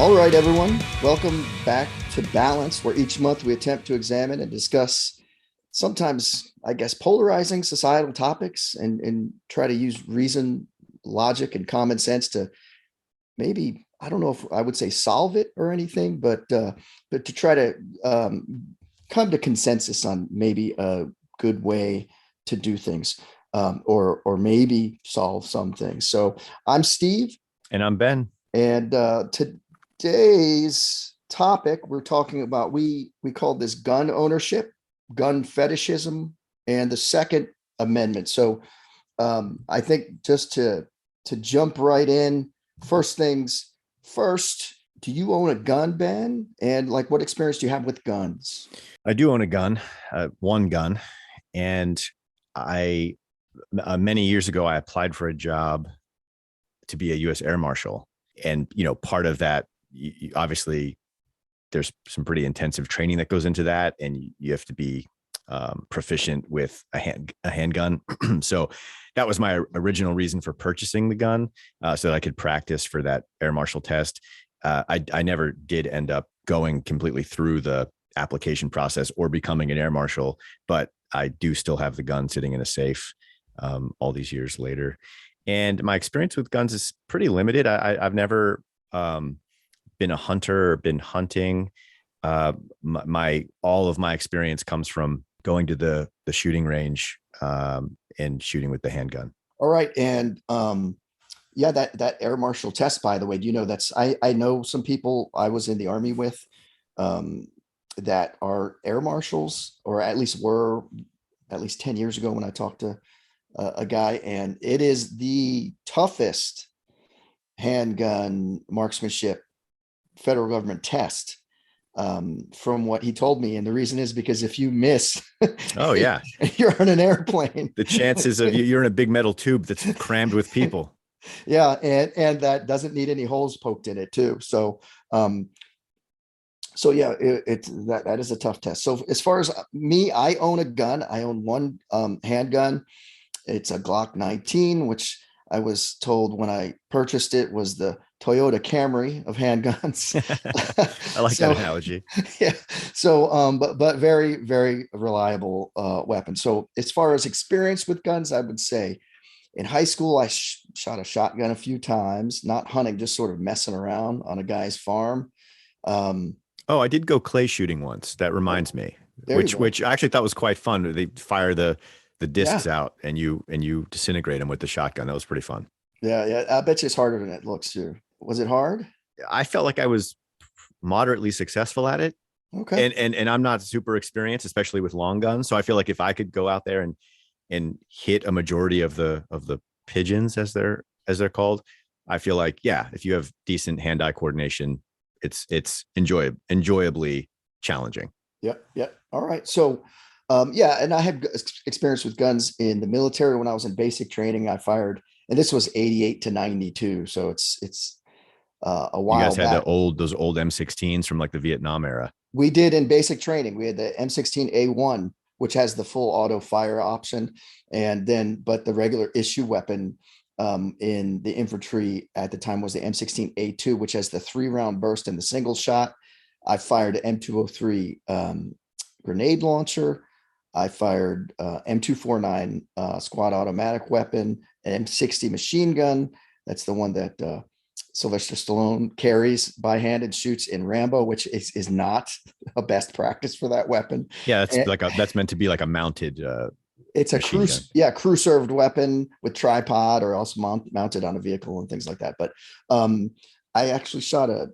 All right, everyone. Welcome back to Balance, where each month we attempt to examine and discuss sometimes, I guess, polarizing societal topics and try to use reason, logic, and common sense to maybe, I don't know if I would say solve it or anything, but to try to come to consensus on maybe a good way to do things, or maybe solve some things. So I'm Steve, And I'm Ben. and today's topic we're talking about, we call this gun ownership, gun fetishism, and the Second Amendment. So I think just to jump right in, first things first, do you own a gun, Ben? And like, what experience do you have with guns? I do own a gun, one gun, and I many years ago I applied for a job to be a U.S. Air Marshal, and part of that, obviously, there's some pretty intensive training that goes into that, and you have to be proficient with a handgun. So that was my original reason for purchasing the gun, so that I could practice for that Air Marshal test. I never did end up going completely through the application process or becoming an Air Marshal, but I do still have the gun sitting in a safe all these years later. And my experience with guns is pretty limited. I've never been a hunter or been hunting. My all of my experience comes from going to the shooting range and shooting with the handgun. All right, and yeah, that Air Marshal test, by the way, do you know that's I know some people I was in the Army with, um, that are Air Marshals, or at least were at least 10 years ago when I talked to a guy, and it is the toughest handgun marksmanship federal government test, from what he told me. And the reason is because if you miss, Oh yeah, you're on an airplane. the chances of you're in a big metal tube that's crammed with people. Yeah, and that doesn't need any holes poked in it too. Um, so yeah, it's that is a tough test. So as far as me, I own a gun. I own one handgun. It's a Glock 19, which I was told when I purchased it was the Toyota Camry of handguns. I like that So analogy. yeah, so but very very reliable weapon. So as far as experience with guns, I would say in high school I shot a shotgun a few times, not hunting, just sort of messing around on a guy's farm. Um, Oh, I did go clay shooting once. That reminds me, there you which go. which I actually thought was quite fun. They fire the Yeah, discs out and you disintegrate them with the shotgun. That was pretty fun. yeah. I bet you it's harder than it looks too. Was it hard? I felt like I was moderately successful at it. Okay. And I'm not super experienced, especially with long guns. So I feel like if I could go out there and hit a majority of the pigeons as they're called, I feel like, yeah, if you have decent hand-eye coordination, it's enjoyably challenging. Yep. Yep. All right. So, yeah, and I had experience with guns in the military when I was in basic training. I fired, and this was 88 to 92. So it's a You while guys had back. those old M16s from like the Vietnam era. We did in basic training. We had the M16A1, which has the full auto fire option, and then but the regular issue weapon in the infantry at the time was the M16A2, which has the 3 round burst and the single shot. I fired an M203 grenade launcher. I fired M249 squad automatic weapon, an M60 machine gun. That's the one that Sylvester Stallone carries by hand and shoots in Rambo, which is not a best practice for that weapon. Yeah, And that's meant to be like a mounted it's a machine gun. crew served weapon with tripod, or also mounted on a vehicle and things like that. But um, I actually shot a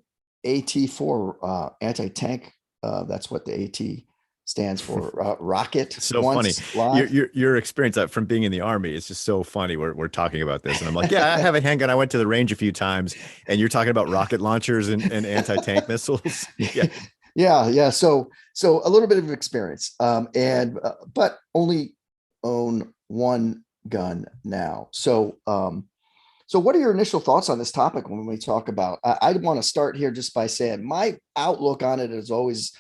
AT4 anti-tank. That's what the AT stands for, rocket, It's so funny. once Your live. your experience from being in the army is just so funny. We're talking about this, and I'm like, yeah, I have a handgun. I went to the range a few times, and you're talking about rocket launchers and anti-tank missiles. Yeah. Yeah. So a little bit of experience, and but only own one gun now. So what are your initial thoughts on this topic when we talk about? I want to start here just by saying my outlook on it has always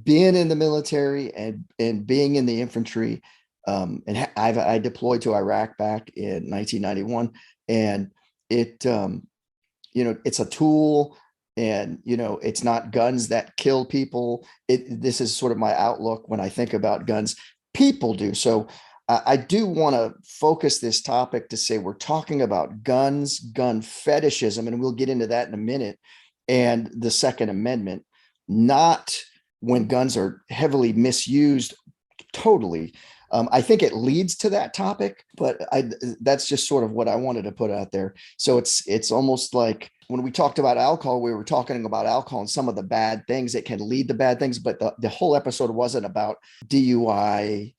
being in the military and being in the infantry. I deployed to Iraq back in 1991, and it it's a tool. And, it's not guns that kill people. This is sort of my outlook when I think about guns. People do. So I do want to focus this topic to say we're talking about guns, gun fetishism, and we'll get into that in a minute, and the Second Amendment, not when guns are heavily misused totally. I think it leads to that topic, but that's just sort of what I wanted to put out there. So it's almost like when we talked about alcohol, we were talking about alcohol and some of the bad things that can lead to bad things, but the whole episode wasn't about DUI,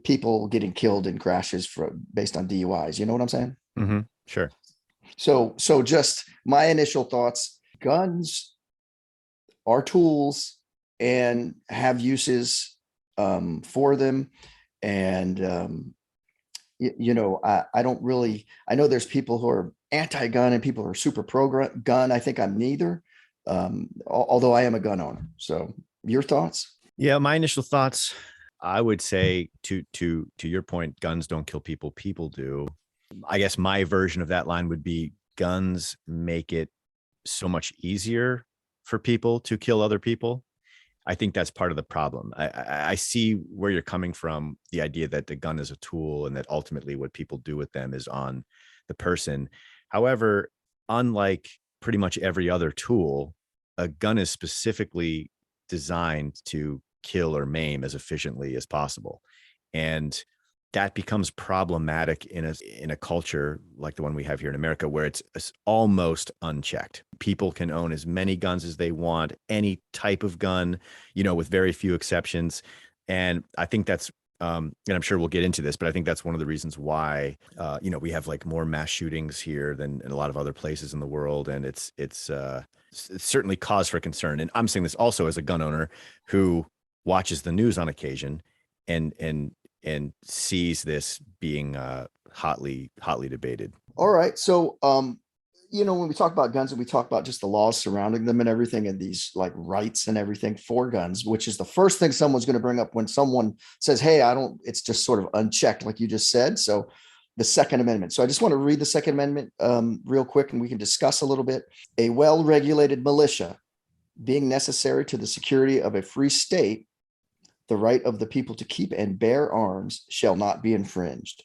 people getting killed in crashes based on DUIs. You know what I'm saying? Mm-hmm. Sure. So just my initial thoughts: guns are tools and have uses for them. And, I don't really, I know there's people who are anti-gun and people who are super pro-gun. I think I'm neither, although I am a gun owner. So your thoughts? Yeah, my initial thoughts, I would say to your point, guns don't kill people, people do. I guess my version of that line would be guns make it so much easier for people to kill other people. I think that's part of the problem. I see where you're coming from, the idea that the gun is a tool and that ultimately what people do with them is on the person. However, unlike pretty much every other tool, a gun is specifically designed to kill or maim as efficiently as possible. And that becomes problematic in a culture like the one we have here in America, where it's almost unchecked. People can own as many guns as they want, any type of gun, with very few exceptions. And I think that's, and I'm sure we'll get into this, but I think that's one of the reasons why, we have like more mass shootings here than in a lot of other places in the world. And it's certainly cause for concern. And I'm saying this also as a gun owner who watches the news on occasion and sees this being hotly debated. All right. So, when we talk about guns and we talk about just the laws surrounding them and everything, and these like rights and everything for guns, which is the first thing someone's going to bring up when someone says, hey, it's just sort of unchecked, like you just said. So the Second Amendment. So I just want to read the Second Amendment real quick, and we can discuss a little bit. A well-regulated militia being necessary to the security of a free state, the right of the people to keep and bear arms shall not be infringed.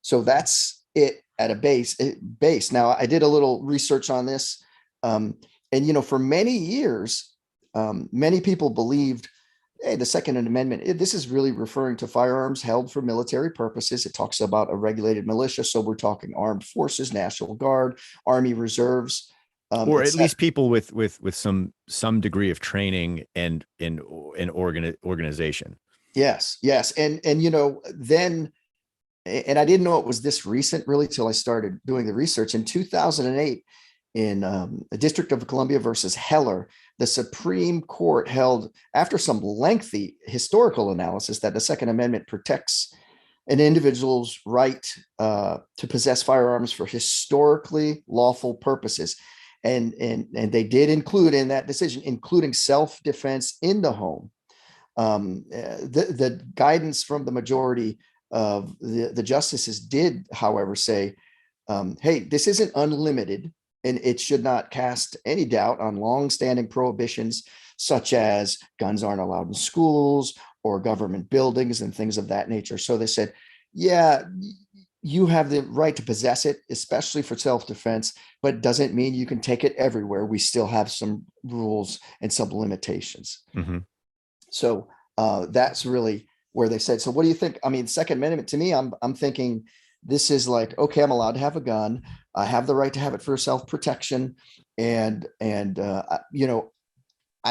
So that's it at a base. Now, I did a little research on this. And, for many years, many people believed, hey, the Second Amendment, this is really referring to firearms held for military purposes. It talks about a regulated militia. So we're talking armed forces, National Guard, Army Reserves. Or at least people with some degree of training and in organization. Yes. And then, and I didn't know it was this recent really till I started doing the research. In 2008, in the District of Columbia versus Heller, the Supreme Court held, after some lengthy historical analysis, that the Second Amendment protects an individual's right to possess firearms for historically lawful purposes. And they did include in that decision, including self-defense in the home. The guidance from the majority of the justices did, however, say, hey, this isn't unlimited, and it should not cast any doubt on longstanding prohibitions, such as guns aren't allowed in schools or government buildings and things of that nature. So they said, yeah, you have the right to possess it, especially for self-defense, but doesn't mean you can take it everywhere. We still have some rules and some limitations. Mm-hmm. So that's really where they said, so what do you think? I mean, Second Amendment to me, I'm thinking this is like, okay, I'm allowed to have a gun. I have the right to have it for self-protection. And I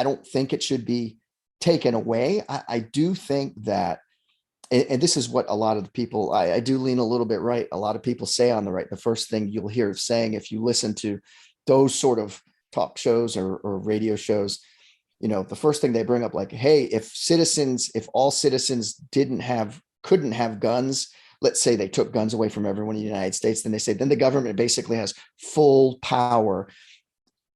don't think it should be taken away. I do think that, and this is what a lot of the people, I do lean a little bit right. A lot of people say on the right, the first thing you'll hear saying, if you listen to those sort of talk shows or radio shows, the first thing they bring up, like, hey, if all citizens couldn't have guns, let's say they took guns away from everyone in the United States, then they say, then the government basically has full power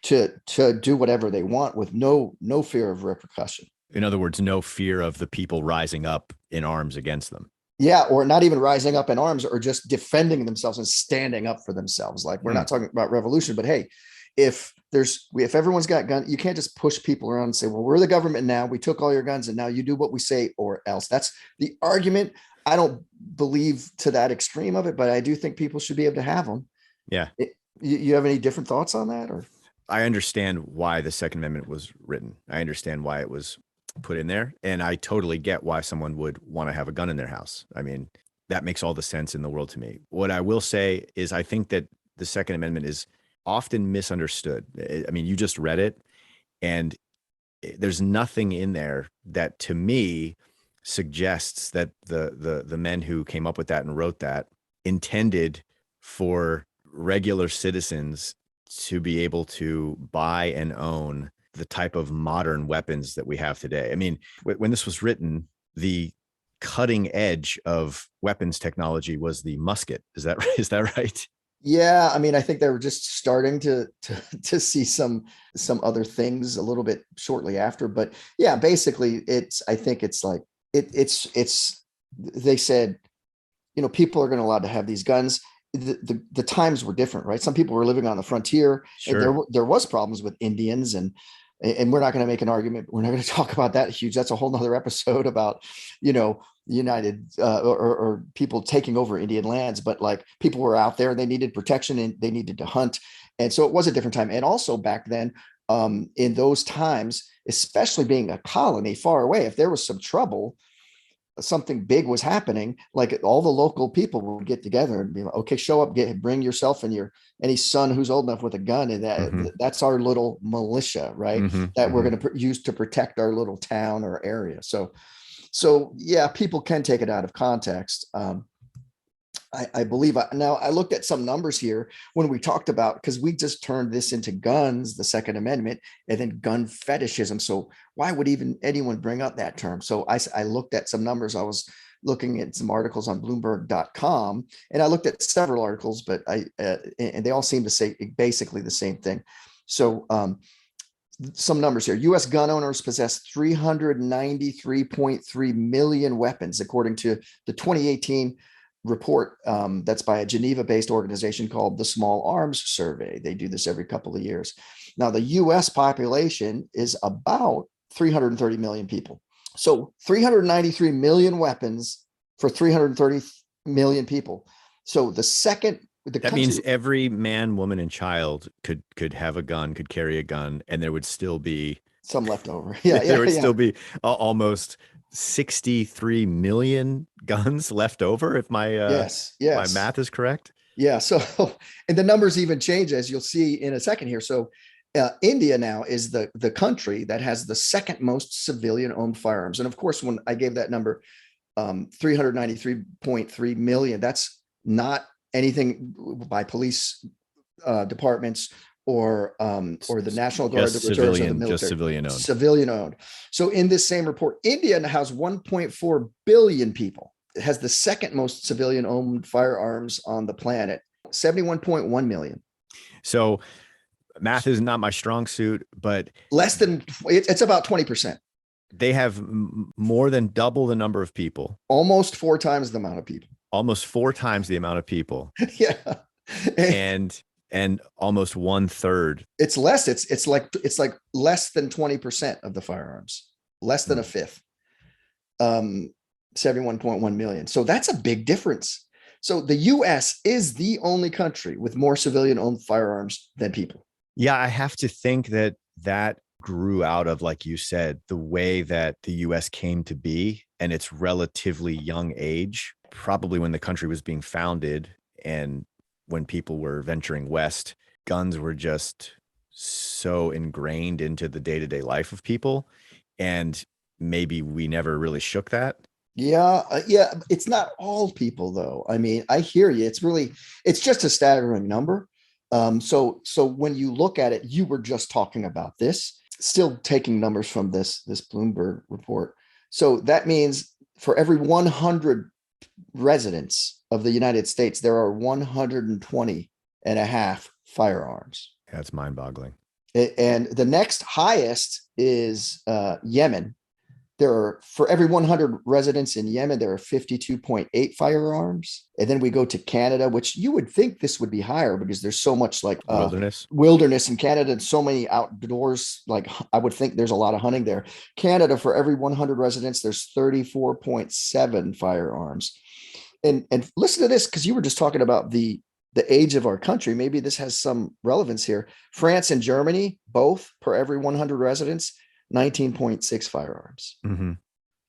to do whatever they want with no fear of repercussion. In other words, no fear of the people rising up in arms against them. Yeah, or not even rising up in arms, or just defending themselves and standing up for themselves. Like, we're not talking about revolution, but hey, if if everyone's got guns, you can't just push people around and say, well, we're the government now. We took all your guns and now you do what we say or else. That's the argument. I don't believe to that extreme of it, but I do think people should be able to have them. Yeah. You have any different thoughts on that, or? I understand why the Second Amendment was written. I understand why it was put in there. And I totally get why someone would want to have a gun in their house. I mean, that makes all the sense in the world to me. What I will say is I think that the Second Amendment is often misunderstood. I mean, you just read it, and there's nothing in there that to me suggests that the men who came up with that and wrote that intended for regular citizens to be able to buy and own the type of modern weapons that we have today. I mean, when this was written, the cutting edge of weapons technology was the musket. Is that right? Is that right? Yeah, I mean, I think they were just starting to see some other things a little bit shortly after, but yeah, basically, I think it's like it's. They said, people are going to allowed to have these guns. The times were different, right? Some people were living on the frontier. Sure. And there was problems with Indians, and we're not going to make an argument. We're not going to talk about that huge. That's a whole nother episode about, United or people taking over Indian lands, but like people were out there, they needed protection and they needed to hunt. And so it was a different time. And also back then, in those times, especially being a colony far away, if there was some trouble, something big was happening, like all the local people would get together and be like, okay, show up, bring yourself and any son who's old enough with a gun. And that's our little militia, right? That we're going to use to protect our little town or area. So yeah, people can take it out of context. I believe now I looked at some numbers here when we talked about, because we just turned this into guns, the Second Amendment, and then gun fetishism. So why would even anyone bring up that term? So I looked at some numbers. I was looking at some articles on Bloomberg.com, and I looked at several articles, but and they all seem to say basically the same thing. So some numbers here. U.S. gun owners possess 393.3 million weapons, according to the 2018 report that's by a Geneva-based organization called the Small Arms Survey. They do this every couple of years. Now, the U.S. population is about 330 million people. So 393 million weapons for 330 million people. So that means every man, woman, and child could have a gun, could carry a gun, and there would still be some left over. Yeah, there would still be almost 63 million guns left over, if my my math is correct. Yeah. So, and the numbers even change, as you'll see in a second here. So India now is the country that has the second most civilian owned firearms. And of course, when I gave that number, 393.3 million, that's not anything by police departments or the National Guard, the reserves, or the military. Just civilian owned. So in this same report, India has 1.4 billion people. It has the second most civilian owned firearms on the planet, 71.1 million. So math is not my strong suit, but it's about 20%. They have more than double the number of people. Almost 4 times the amount of people. Almost 4 times the amount of people. Yeah. And almost 1/3. It's less. It's like less than 20% of the firearms, less than a fifth. 71.1 million. So that's a big difference. So the U.S. is the only country with more civilian-owned firearms than people. Yeah, I have to think that grew out of, like you said, the way that the U.S. came to be and its relatively young age, probably when the country was being founded and when people were venturing west, guns were just so ingrained into the day-to-day life of people. And maybe we never really shook that. Yeah. It's not all people though. I mean, I hear you. It's just a staggering number. So when you look at it, you were just talking about this, still taking numbers from this Bloomberg report. So that means for every 100 residents of the United States, there are 120 and a half firearms. That's mind-boggling. And the next highest is Yemen there are, for every 100 residents in Yemen, there are 52.8 firearms. And then we go to Canada, which you would think this would be higher because there's so much like Wilderness. wilderness in Canada and so many outdoors. Like I would think there's a lot of hunting there. Canada, for every 100 residents, there's 34.7 firearms. And listen to this, because you were just talking about the age of our country. Maybe this has some relevance here. France and Germany, both per every 100 residents, 19.6 firearms. Mm-hmm.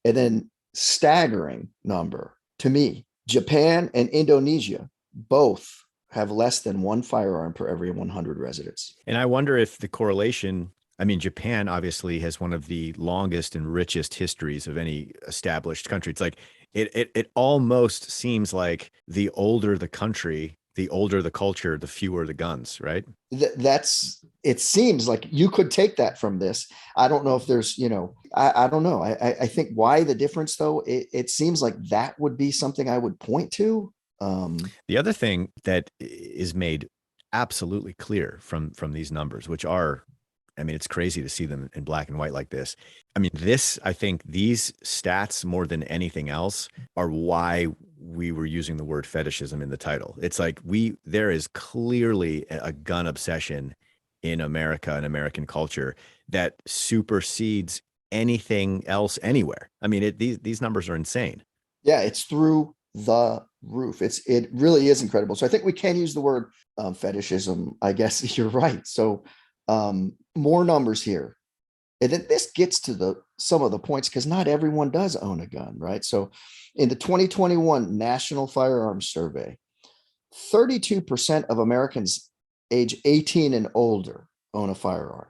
And then staggering number to me, Japan and Indonesia both have less than one firearm per every 100 residents. And I wonder if the correlation, I mean, Japan obviously has one of the longest and richest histories of any established country. It's like, it almost seems like the older the country, the older the culture, the fewer the guns, right? That's, it seems like you could take that from this. I don't know if there's, I don't know. I think why the difference though, it seems like that would be something I would point to. The other thing that is made absolutely clear from these numbers, which are, I mean, it's crazy to see them in black and white like this. I mean, I think these stats more than anything else are why we were using the word fetishism in the title. It's like there is clearly a gun obsession in America and American culture that supersedes anything else anywhere. I mean, these numbers are insane. Yeah, it's through the roof. It really is incredible. So I think we can use the word fetishism. I guess you're right. So more numbers here. And then this gets to some of the points, because not everyone does own a gun, right? So in the 2021 National Firearms Survey, 32% of Americans age 18 and older own a firearm.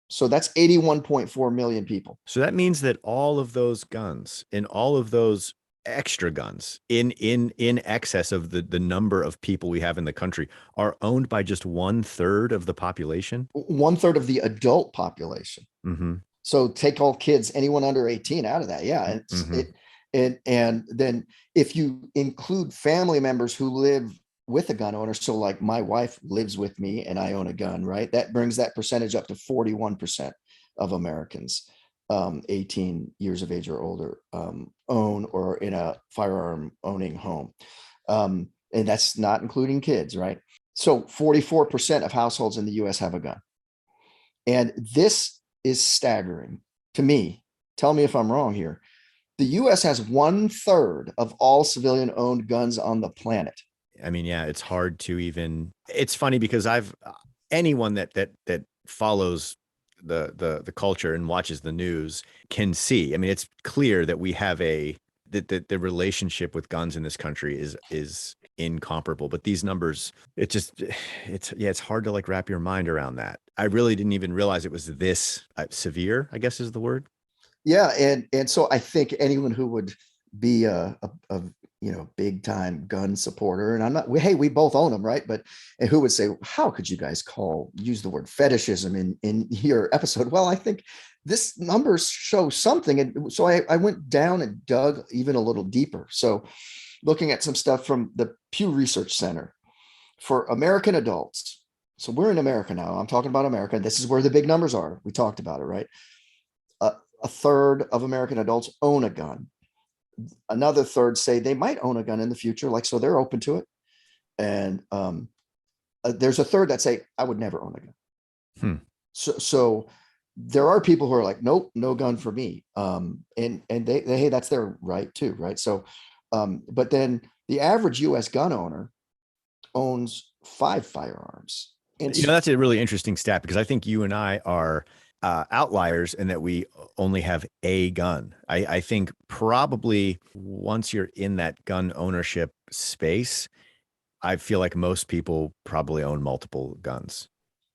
So that's 81.4 million people. So that means that all of those guns and all of those extra guns in excess of the number of people we have in the country are owned by just 1/3 of the population. 1/3 of the adult population. Mm-hmm. So take all kids, anyone under 18 out of that. Yeah. And then if you include family members who live with a gun owner, so like my wife lives with me and I own a gun, right? That brings that percentage up to 41% of Americans 18 years of age or older own or in a firearm owning home. And that's not including kids, right? So 44% of households in the US have a gun. And this is staggering to me. Tell me if I'm wrong here. The US has 1/3 of all civilian owned guns on the planet. I mean, yeah, it's hard to even, it's funny because anyone that follows the culture and watches the news can see. I mean, it's clear that we have that the relationship with guns in this country is incomparable. But these numbers, it's hard to like wrap your mind around that. I really didn't even realize it was this severe, I guess is the word. Yeah, and so I think anyone who would be a big time gun supporter, and I'm not, hey, we both own them, right? But and who would say, how could you guys use the word fetishism in your episode? Well, I think this numbers show something. And so I went down and dug even a little deeper. So looking at some stuff from the Pew Research Center for American adults. So we're in America now. I'm talking about America. This is where the big numbers are. We talked about it, right? A third of American adults own a gun. Another third say they might own a gun in the future, like, so they're open to it. And there's a third that say, I would never own a gun. So there are people who are like, nope, no gun for me. And they hey, that's their right too, right? So, but then the average US gun owner owns 5 firearms. And that's a really interesting stat, because I think you and I are outliers in that we only have a gun. I think probably once you're in that gun ownership space, I feel like most people probably own multiple guns.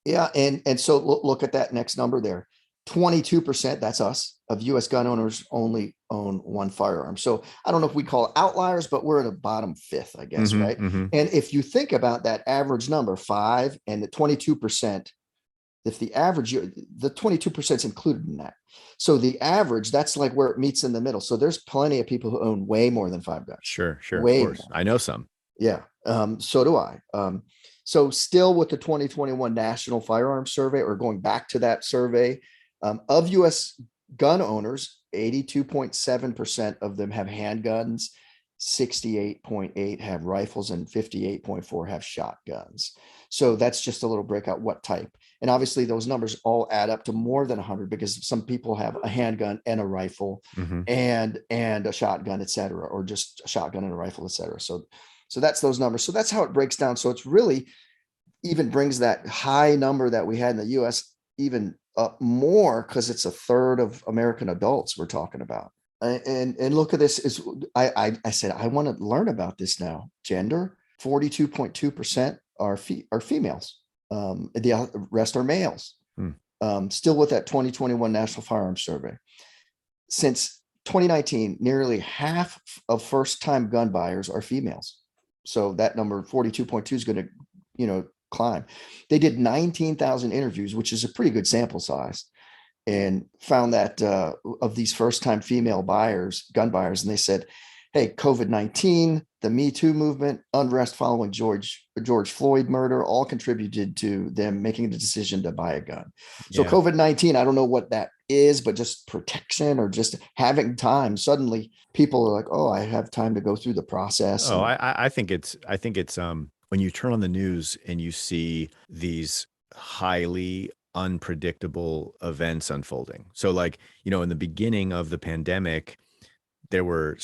Yeah. And so look at that next number there. 22%, that's us, of US gun owners only own 1 firearm. So I don't know if we call it outliers, but we're at a bottom 5th, I guess, right? Mm-hmm. And if you think about that average number, 5 and the 22%, if the average, the 22% is included in that. So the average, that's like where it meets in the middle. So there's plenty of people who own way more than 5 guns. Sure. Way of course. More. I know some. Yeah. So do I. So still with the 2021 National Firearms Survey, or going back to that survey, of US gun owners, 82.7% of them have handguns, 68.8 have rifles, and 58.4 have shotguns. So that's just a little breakout what type. And obviously those numbers all add up to more than 100 because some people have a handgun and a rifle Mm-hmm. and a shotgun, et cetera, or just a shotgun and a rifle, et cetera. So that's those numbers. So that's how it breaks down. So it's really even brings that high number that we had in the US even up more because it's a third of American adults we're talking about. And look at this is I said I want to learn about this now. Gender 42.2% are females. The rest are males. Still with that 2021 National Firearms Survey. Since 2019, nearly half of first-time gun buyers are females. So that number 42.2 is going to, climb. They did 19,000 interviews, which is a pretty good sample size, and found that of these first-time female buyers, gun buyers, and they said, hey, COVID-19, the Me Too movement, unrest following George Floyd murder, all contributed to them making the decision to buy a gun. So COVID-19, I don't know what that is, but just protection or just having time. Suddenly people are like, oh, I have time to go through the process. Oh, I think it's when you turn on the news and you see these highly unpredictable events unfolding. So like, in the beginning of the pandemic, there were,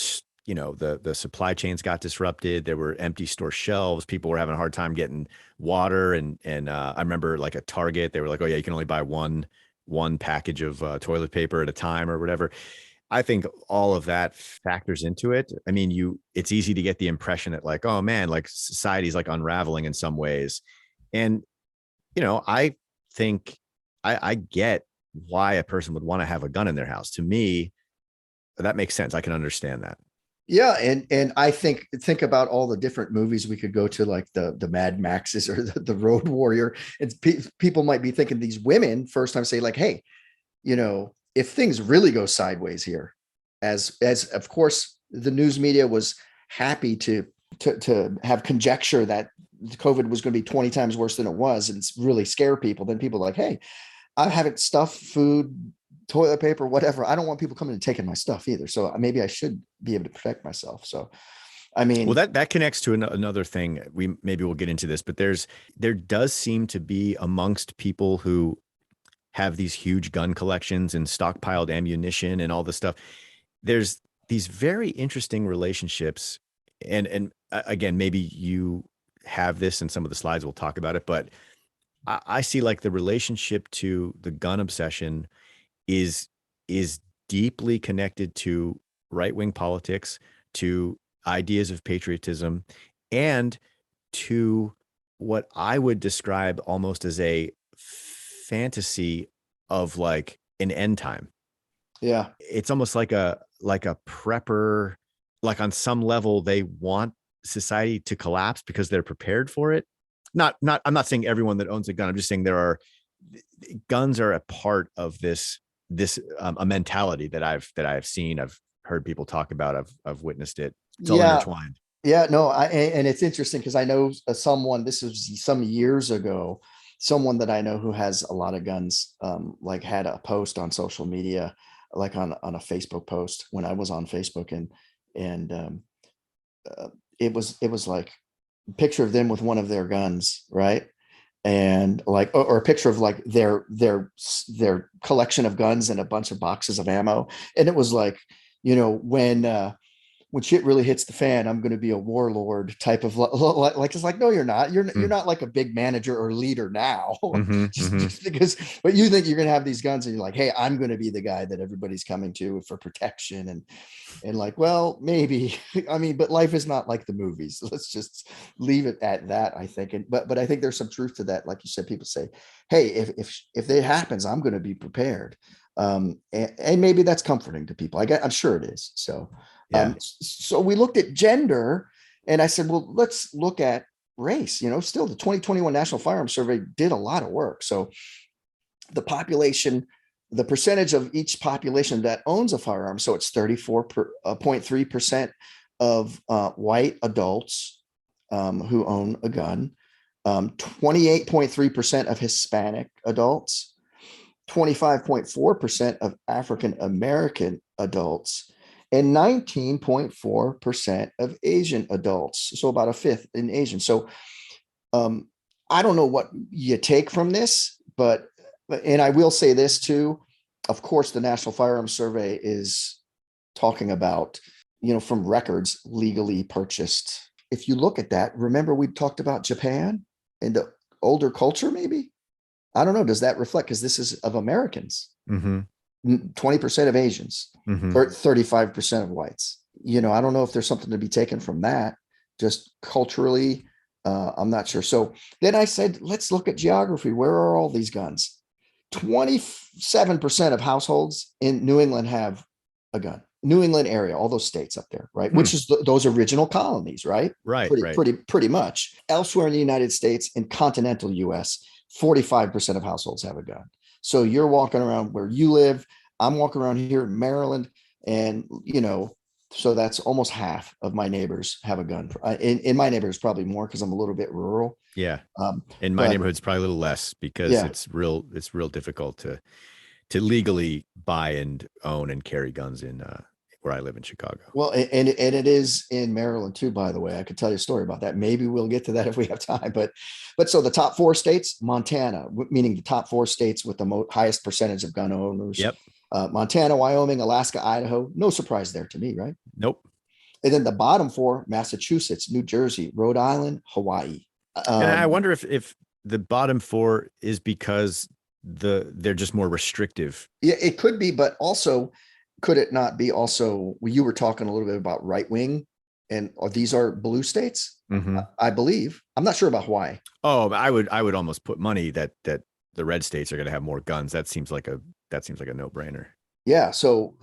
the supply chains got disrupted. There were empty store shelves. People were having a hard time getting water. And I remember like at Target, they were like, oh yeah, you can only buy one package of toilet paper at a time or whatever. I think all of that factors into it. I mean, it's easy to get the impression that like, oh man, like society's like unraveling in some ways. And, I think I get why a person would want to have a gun in their house. To me, that makes sense. I can understand that. Yeah. And I think about all the different movies we could go to, like the Mad Maxes or the Road Warrior. And people might be thinking these women first time say like, hey, if things really go sideways here, as of course the news media was happy to have conjecture that COVID was going to be 20 times worse than it was and really scare people, then people are like, hey, I haven't stuff, food, toilet paper, whatever. I don't want people coming and taking my stuff either. So maybe I should be able to protect myself. So, I mean, well, that connects to another thing. Maybe we'll get into this, but there does seem to be amongst people who have these huge gun collections and stockpiled ammunition and all this stuff. There's these very interesting relationships. And again, maybe you have this in some of the slides, we'll talk about it, but I see like the relationship to the gun obsession is deeply connected to right-wing politics, to ideas of patriotism, and to what I would describe almost as a fantasy of like an end time. Yeah. It's almost like a prepper, like on some level, they want society to collapse because they're prepared for it. I'm not saying everyone that owns a gun. I'm just saying guns are a part of this a mentality that I've seen. I've heard people talk about. I've witnessed it. It's all intertwined. Yeah, no, and it's interesting because I know someone, this was some years ago, someone that I know who has a lot of guns, like had a post on social media, like on a Facebook post when I was on Facebook, and it was like a picture of them with one of their guns, right? And like, or a picture of like their collection of guns and a bunch of boxes of ammo. And it was like, when shit really hits the fan, I'm going to be a warlord type of like, it's like, no, you're not, you're not like a big manager or leader now, just because, but you think you're going to have these guns and you're like, hey, I'm going to be the guy that everybody's coming to for protection. And like, well, maybe, I mean, but life is not like the movies. Let's just leave it at that, I think. But I think there's some truth to that. Like you said, people say, hey, if it happens, I'm going to be prepared. And maybe that's comforting to people. I'm sure it is. So, yeah. So we looked at gender, and I said, well, let's look at race. Still the 2021 National Firearms Survey did a lot of work. So the population, the percentage of each population that owns a firearm. So it's 34.3% of white adults who own a gun, 28.3% of Hispanic adults, 25.4% of African American adults and 19.4% of Asian adults. So about a fifth in Asian. So um, I don't know what you take from this, and I will say this too. Of course, the National Firearms Survey is talking about, from records legally purchased. If you look at that, remember we talked about Japan and the older culture, maybe? I don't know. Does that reflect? Because this is of Americans, Mm-hmm. 20% of Asians, Mm-hmm. 35% of whites. I don't know if there's something to be taken from that, just culturally. I'm not sure. So then I said, let's look at geography. Where are all these guns? 27% of households in New England have a gun. New England area, all those states up there, right? Which is those original colonies, right? Right, Pretty, right. pretty, pretty much. Elsewhere in the United States, in continental US, 45% of households have a gun. So you're walking around where you live. I'm walking around here in Maryland, and so that's almost half of my neighbors have a gun. In my neighbors, probably more because I'm a little bit rural. Yeah. Um, In my but neighborhood, it's probably a little less because yeah, it's real difficult to legally buy and own and carry guns in where I live in Chicago. well, and it is in Maryland too, by the way. I could tell you a story about that. Maybe we'll get to that if we have time. But so the top four states, Montana, meaning the top four states with the highest percentage of gun owners, Yep. Montana, Wyoming, Alaska, Idaho. No surprise there to me, right? Nope. And then the bottom four, Massachusetts, New Jersey, Rhode Island, Hawaii. And I Um, wonder if the bottom four is because they're just more restrictive. yeah, it could be, but also, could it not be also, well, you were talking a little bit about right wing, and these are blue states, Mm-hmm. I believe. I'm not sure about Hawaii. Oh, I would almost put money that the red states are going to have more guns. That seems like a no brainer. Yeah. So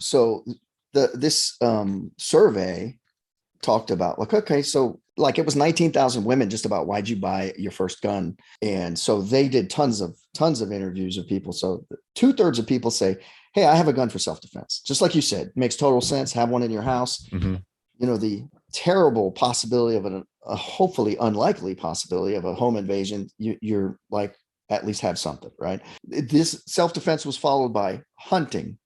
this survey talked about, like, okay, so like it was 19,000 women, just about why'd you buy your first gun. And so they did tons of interviews of people. So 2/3 of people say, hey, I have a gun for self-defense. Just like you said, makes total sense. Have one in your house. Mm-hmm. The terrible possibility of a hopefully unlikely possibility of a home invasion, you're like, at least have something, right? This self-defense was followed by hunting,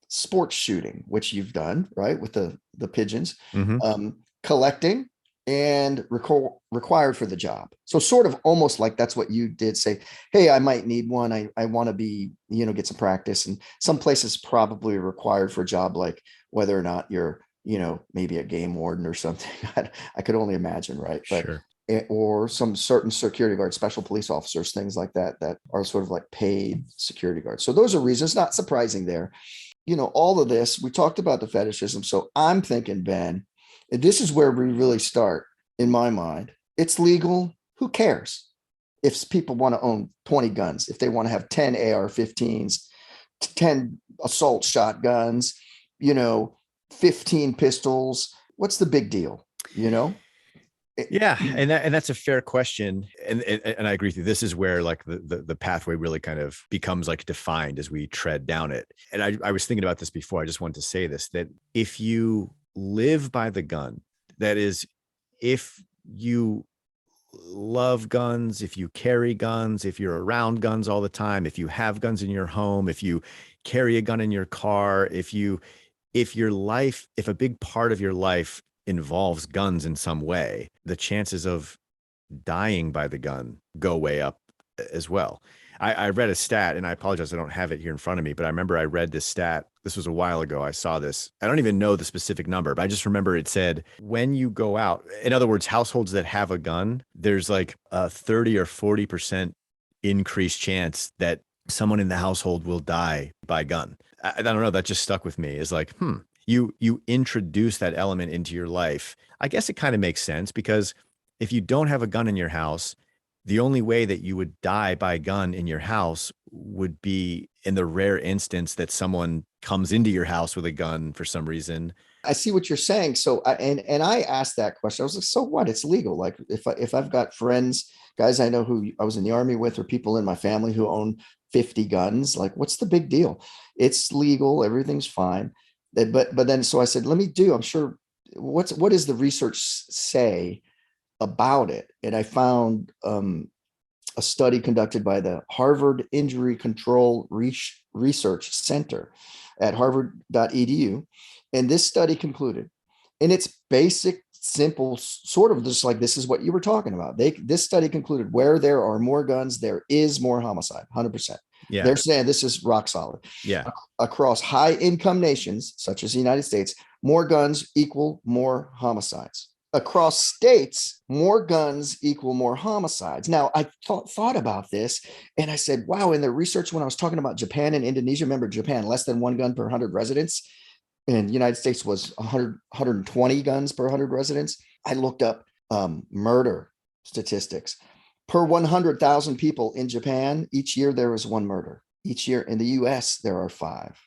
sports shooting, which you've done, right, with the pigeons, Mm-hmm. collecting, and required for the job. So sort of almost like that's what you did. Say, hey, I might need one. I want to be, get some practice. And some places probably required for a job, like whether or not you're, maybe a game warden or something. I could only imagine, right? But Sure. or some certain security guards, special police officers, things like that, that are sort of like paid security guards. So those are reasons. Not surprising there. All of this, we talked about the fetishism. So I'm thinking, Ben, this is where we really start in my mind. It's legal. Who cares if people want to own 20 guns, if they want to have 10 AR-15s, 10 assault shotguns, 15 pistols? What's the big deal? Yeah, and that's a fair question, and I agree with you. This is where like the pathway really kind of becomes like defined as we tread down it. And I was thinking about this before. I just wanted to say this, that if you live by the gun, that is, if you love guns, if you carry guns, if you're around guns all the time, if you have guns in your home, if you carry a gun in your car, if a big part of your life involves guns in some way, the chances of dying by the gun go way up as well. I read a stat, and I apologize, I don't have it here in front of me, but I remember I read this stat. This was a while ago. I saw this. I don't even know the specific number, but I just remember it said when you go out, in other words, households that have a gun, there's like a 30 or 40% increased chance that someone in the household will die by gun. I don't know. That just stuck with me. Is like, you introduce that element into your life. I guess it kind of makes sense because if you don't have a gun in your house, the only way that you would die by gun in your house would be in the rare instance that someone comes into your house with a gun for some reason. I see what you're saying. So and I asked that question. I was like, so what? It's legal. Like if I've got friends, guys I know who I was in the army with, or people in my family who own 50 guns, like what's the big deal? It's legal. Everything's fine. But then so I said, let me do. I'm sure. What does the research say about it? And I found a study conducted by the Harvard Injury Control Research Center. at harvard.edu. And this study concluded, in its basic, simple, sort of just like this is what you were talking about. This study concluded where there are more guns, there is more homicide, 100%. Yeah. They're saying this is rock solid. Yeah. Across high income nations, such as the United States, more guns equal more homicides. Across states, more guns equal more homicides. Now, I thought about this and I said, wow, in the research when I was talking about Japan and Indonesia, remember Japan, less than one gun per 100 residents, and the United States was 120 guns per 100 residents. I looked up murder statistics. Per 100,000 people in Japan, each year there is one murder. Each year in the US, there are 5.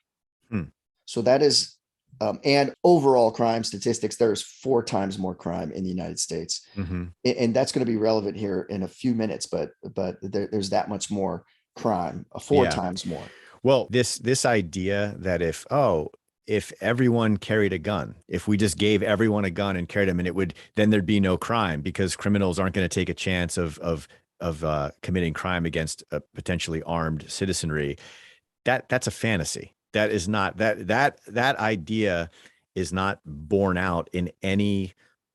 So that is, and overall crime statistics, there's 4 times more crime in the United States. And that's going to be relevant here in a few minutes, but there's that much more crime, 4 times more. Well, this idea that if everyone carried a gun, if we just gave everyone a gun and carried them, and then there'd be no crime because criminals aren't going to take a chance of committing crime against a potentially armed citizenry. That's a fantasy. That is not that idea is not borne out in any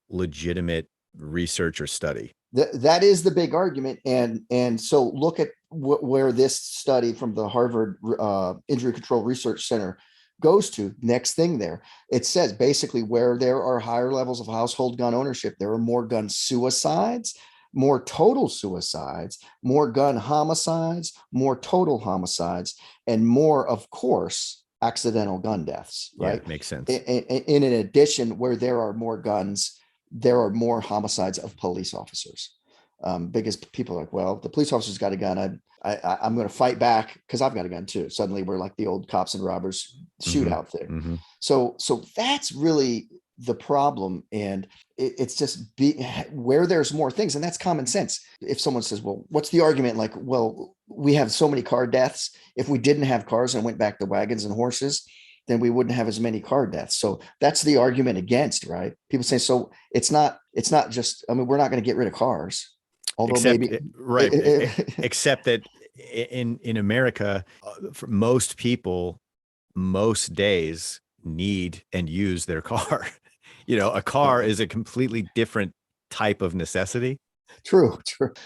legitimate research or study. That is the big argument. And so look at where this study from the Harvard Injury Control Research Center goes to. Next thing there, it says basically where there are higher levels of household gun ownership, there are more gun suicides, more total suicides, more gun homicides, more total homicides, and more, of course, accidental gun deaths, right? Yeah, makes sense. In addition, where there are more guns, there are more homicides of police officers. Because people are like, well, the police officer's got a gun. I'm going to fight back because I've got a gun too. Suddenly we're like the old cops and robbers shootout there. So that's really the problem. And it's just where there's more things. And that's common sense. If someone says, well, what's the argument? Like, well, we have so many car deaths. If we didn't have cars and went back to wagons and horses, then we wouldn't have as many car deaths. So that's the argument against, right? People say, so it's not just, I mean, we're not going to get rid of cars. Although except that in America, for most people, most days need and use their car. A car is a completely different type of necessity. True.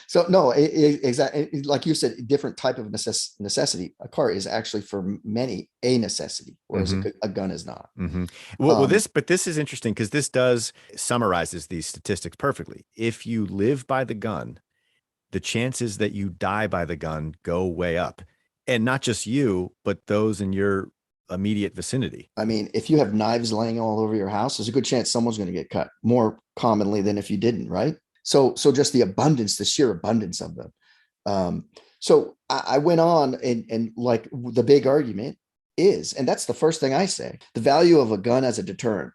So no, exactly. Like you said, different type of necessity. A car is actually for many a necessity, whereas a gun is not. Well, this is interesting because this summarizes these statistics perfectly. If you live by the gun, the chances that you die by the gun go way up, and not just you, but those in your immediate vicinity. I mean, if you have knives laying all over your house, there's a good chance someone's going to get cut more commonly than if you didn't, right? So just the sheer abundance of them. So I went on and like the big argument is, and that's the first thing I say, the value of a gun as a deterrent.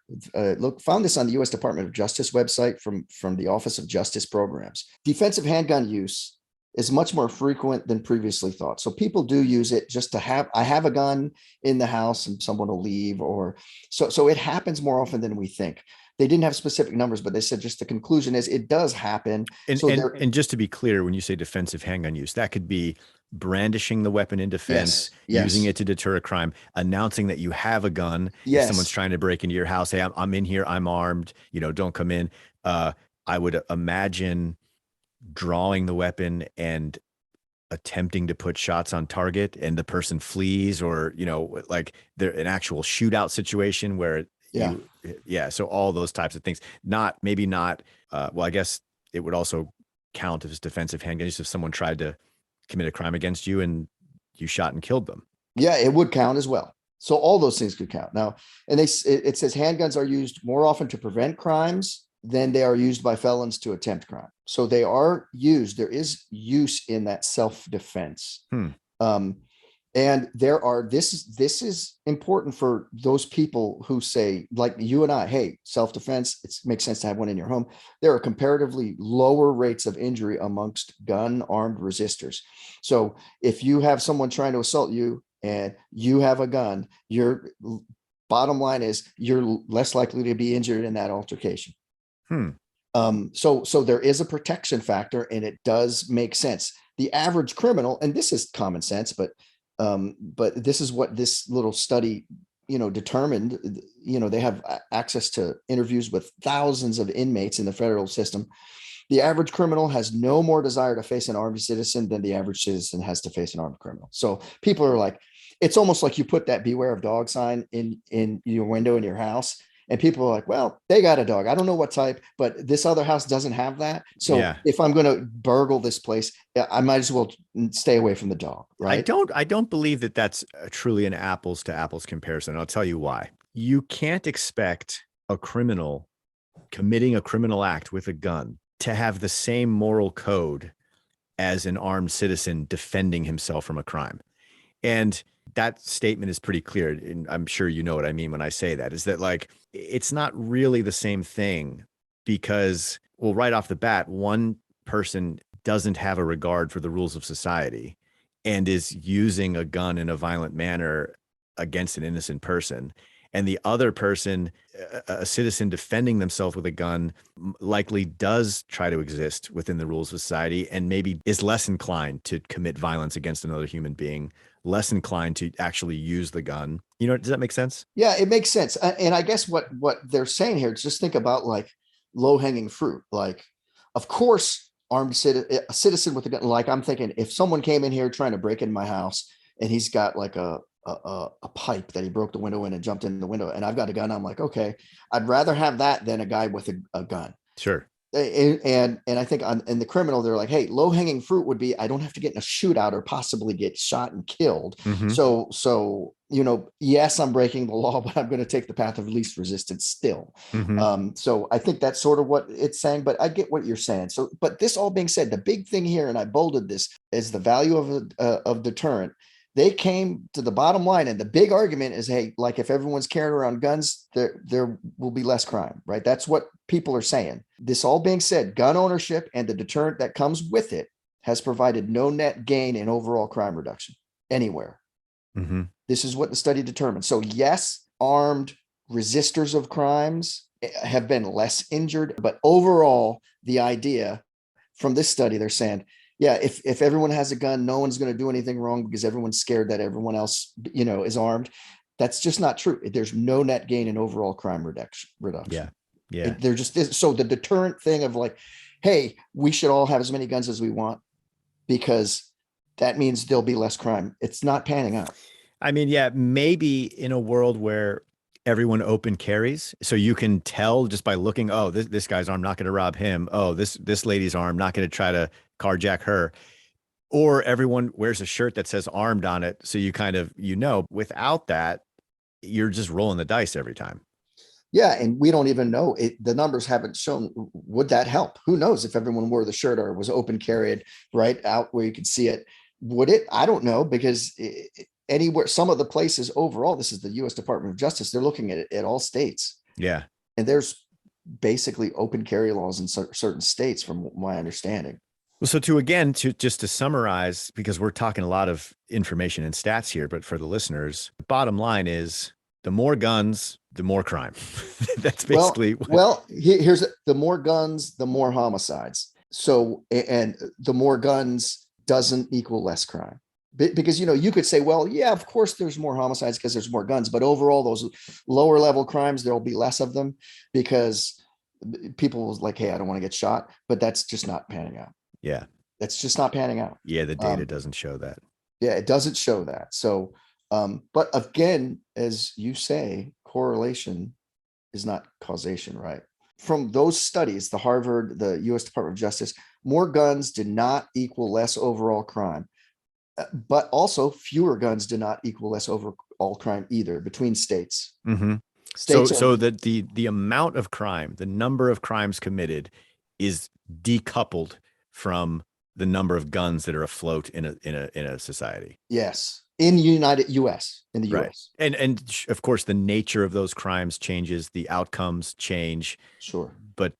Found this on the U.S. Department of Justice website from the Office of Justice Programs. Defensive handgun use is much more frequent than previously thought. So people do use it just to I have a gun in the house and someone will leave, or so it happens more often than we think. They didn't have specific numbers, but they said just the conclusion is it does happen. And just to be clear, when you say defensive handgun use, that could be brandishing the weapon in defense, using it to deter a crime, announcing that you have a gun. If someone's trying to break into your house, hey, I'm in here, I'm armed, don't come in. I would imagine drawing the weapon and attempting to put shots on target and the person flees, or, like they're an actual shootout situation where so all those types of things, maybe not. Well, I guess it would also count as defensive handgun use if someone tried to commit a crime against you and you shot and killed them. Yeah, it would count as well. So all those things could count. Now, and it says handguns are used more often to prevent crimes than they are used by felons to attempt crime. So they are used. There is use in that self-defense. And this is important for those people who say, like you and I, hey, self-defense, it makes sense to have one in your home. There are comparatively lower rates of injury amongst gun-armed resistors. So if you have someone trying to assault you and you have a gun, your bottom line is you're less likely to be injured in that altercation. So there is a protection factor, and it does make sense. The average criminal, and this is common sense, but But this is what this little study, determined. They have access to interviews with thousands of inmates in the federal system. The average criminal has no more desire to face an armed citizen than the average citizen has to face an armed criminal. So people are like, it's almost like you put that beware of dog sign in your window in your house, and people are like, well, they got a dog. I don't know what type, but this other house doesn't have that. So Yeah. if I'm going to burgle this place, I might as well stay away from the dog. Right. I don't believe that that's truly an apples to apples comparison. I'll tell you why. You can't expect a criminal committing a criminal act with a gun to have the same moral code as an armed citizen defending himself from a crime. And that statement is pretty clear. And I'm sure you know what I mean when I say that, is that like, it's not really the same thing because, well, right off the bat, one person doesn't have a regard for the rules of society and is using a gun in a violent manner against an innocent person. And the other person, a citizen defending themselves with a gun, likely does try to exist within the rules of society and maybe is less inclined to commit violence against another human being, less inclined to actually use the gun. Does that make sense? Yeah, it makes sense. And I guess what they're saying here is just think about like low hanging fruit. Like, of course, a citizen with a gun. Like, I'm thinking if someone came in here trying to break in my house and he's got like a pipe that he broke the window in and jumped in the window, and I've got a gun, I'm like, okay, I'd rather have that than a guy with a gun. Sure. And I think in the criminal, they're like, hey, low hanging fruit would be I don't have to get in a shootout or possibly get shot and killed. Mhm. So yes, I'm breaking the law, but I'm going to take the path of least resistance still. Mhm. So I think that's sort of what it's saying, but I get what you're saying. So, but this all being said, the big thing here, and I bolded this, is the value of deterrent. They came to the bottom line, and the big argument is, hey, like if everyone's carrying around guns, there will be less crime, right? That's what people are saying. This all being said, gun ownership and the deterrent that comes with it has provided no net gain in overall crime reduction anywhere. Mhm. This is what the study determined. So yes, armed resistors of crimes have been less injured, but overall, the idea from this study, they're saying, yeah, if everyone has a gun, no one's going to do anything wrong because everyone's scared that everyone else, is armed. That's just not true. There's no net gain in overall crime reduction. Yeah. Yeah. They're just so the deterrent thing of like, hey, we should all have as many guns as we want because that means there'll be less crime. It's not panning out. I mean, yeah, maybe in a world where everyone open carries, so you can tell just by looking, oh, this guy's armed, not going to rob him. Oh, this lady's armed, not going to try to carjack her. Or everyone wears a shirt that says armed on it, so you kind of, without that, you're just rolling the dice every time. Yeah, and we don't even know it. The numbers haven't shown. Would that help? Who knows if everyone wore the shirt or was open carried right out where you could see it? Would it? I don't know, because anywhere, some of the places overall, this is the U.S. Department of Justice. They're looking at it at all states. Yeah, and there's basically open carry laws in certain states, from my understanding. Well, so to summarize, because we're talking a lot of information and stats here, but for the listeners, bottom line is the more guns, the more crime. That's basically here's the more guns, the more homicides. So, and the more guns doesn't equal less crime. Because, you could say, well, yeah, of course there's more homicides because there's more guns, but overall those lower level crimes, there'll be less of them because people was like, hey, I don't want to get shot, but that's just not panning out. Yeah. That's just not panning out. Yeah. The data doesn't show that. Yeah, it doesn't show that. So, but again, as you say, correlation is not causation, right? From those studies, the Harvard, the U.S. Department of Justice, more guns did not equal less overall crime, but also fewer guns did not equal less overall crime either between states. Mm-hmm. So the amount of crime, the number of crimes committed, is decoupled from the number of guns that are afloat in a society. Yes. In the US. Right. And of course the nature of those crimes changes, the outcomes change. Sure. But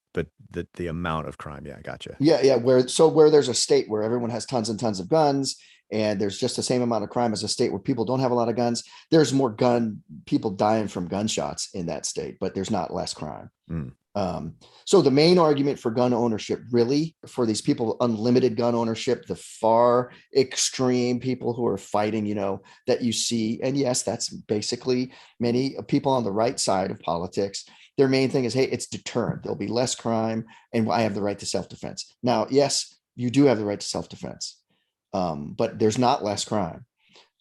the amount of crime. Yeah. Gotcha. Yeah. Where there's a state where everyone has tons and tons of guns and there's just the same amount of crime as a state where people don't have a lot of guns, there's more people dying from gunshots in that state, but there's not less crime. So the main argument for gun ownership, really, for these people, unlimited gun ownership, the far extreme people who are fighting, that you see, and yes, that's basically many people on the right side of politics. Their main thing is, hey, it's deterrent. There'll be less crime, and I have the right to self-defense. Now, yes, you do have the right to self-defense, but there's not less crime.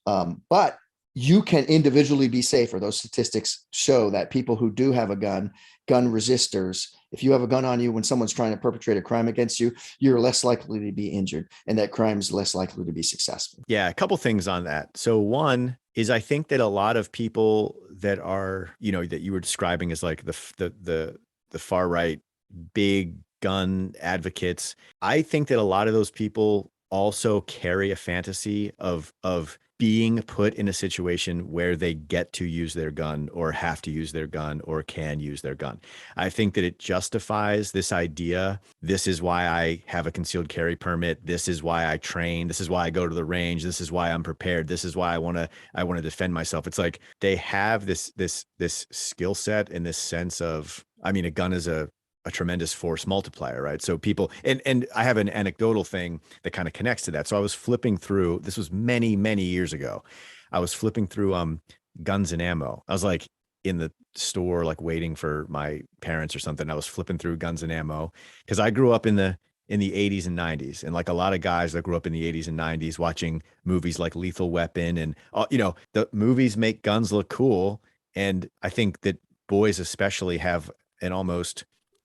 But you can individually be safer. Those statistics show that people who do have a gun resistors, if you have a gun on you when someone's trying to perpetrate a crime against you, you're less likely to be injured, and that crime is less likely to be successful. Yeah, a couple things on that. So one is, I think that a lot of people that are, that you were describing as like the far right big gun advocates, I think that a lot of those people also carry a fantasy of being put in a situation where they get to use their gun or have to use their gun or can use their gun. I think that it justifies this idea. This is why I have a concealed carry permit. This is why I train. This is why I go to the range. This is why I'm prepared. This is why I want to defend myself. It's like they have this skill set and this sense of, I mean, a gun is a tremendous force multiplier, right? So people, and I have an anecdotal thing that kind of connects to that. So I was flipping through, this was many, many years ago. I was flipping through Guns and Ammo. I was like in the store, like waiting for my parents or something. I was flipping through Guns and Ammo because I grew up in the 80s and 90s. And like a lot of guys that grew up in the 80s and 90s watching movies like Lethal Weapon and, the movies make guns look cool. And I think that boys especially have an almost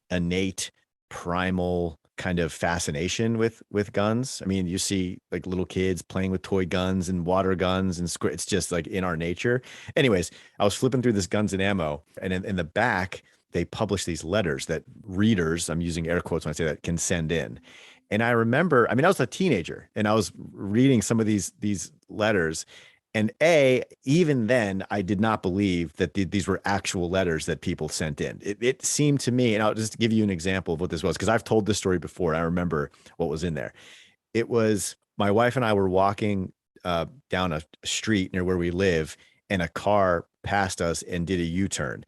innate primal kind of fascination with guns. I mean, you see like little kids playing with toy guns and water guns and it's just like in our nature. Anyways, I was flipping through this Guns and Ammo, and in the back they publish these letters that readers, I'm using air quotes when I say that, can send in. And I remember, I mean, I was a teenager and I was reading some of these letters. And even then, I did not believe that these were actual letters that people sent in. It seemed to me, and I'll just give you an example of what this was, because I've told this story before. I remember what was in there. It was my wife and I were walking down a street near where we live, and a car passed us and did a U-turn.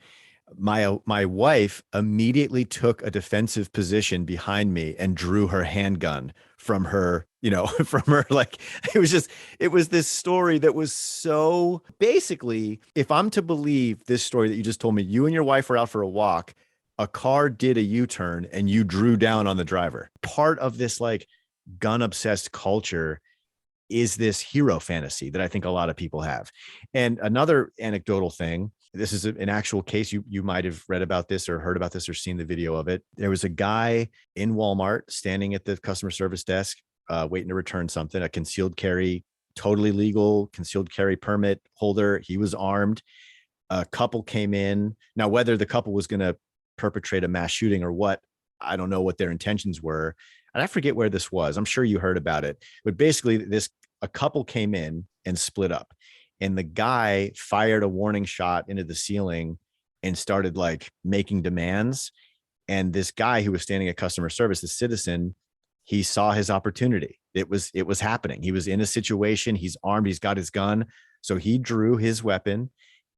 My wife immediately took a defensive position behind me and drew her handgun from her, from her, like, it was this story that was so basically, if I'm to believe this story that you just told me, you and your wife were out for a walk, a car did a U-turn and you drew down on the driver. Part of this like gun obsessed culture is this hero fantasy that I think a lot of people have. And another anecdotal thing, this is an actual case. You might have read about this or heard about this or seen the video of it. There was a guy in Walmart standing at the customer service desk, waiting to return something, a concealed carry, totally legal concealed carry permit holder. He was armed. A couple came in. Now, whether the couple was going to perpetrate a mass shooting or what, I don't know what their intentions were. And I forget where this was. I'm sure you heard about it, but basically a couple came in and split up. And the guy fired a warning shot into the ceiling and started like making demands. And this guy who was standing at customer service, the citizen, he saw his opportunity. It was happening. He was in a situation. He's armed. He's got his gun. So he drew his weapon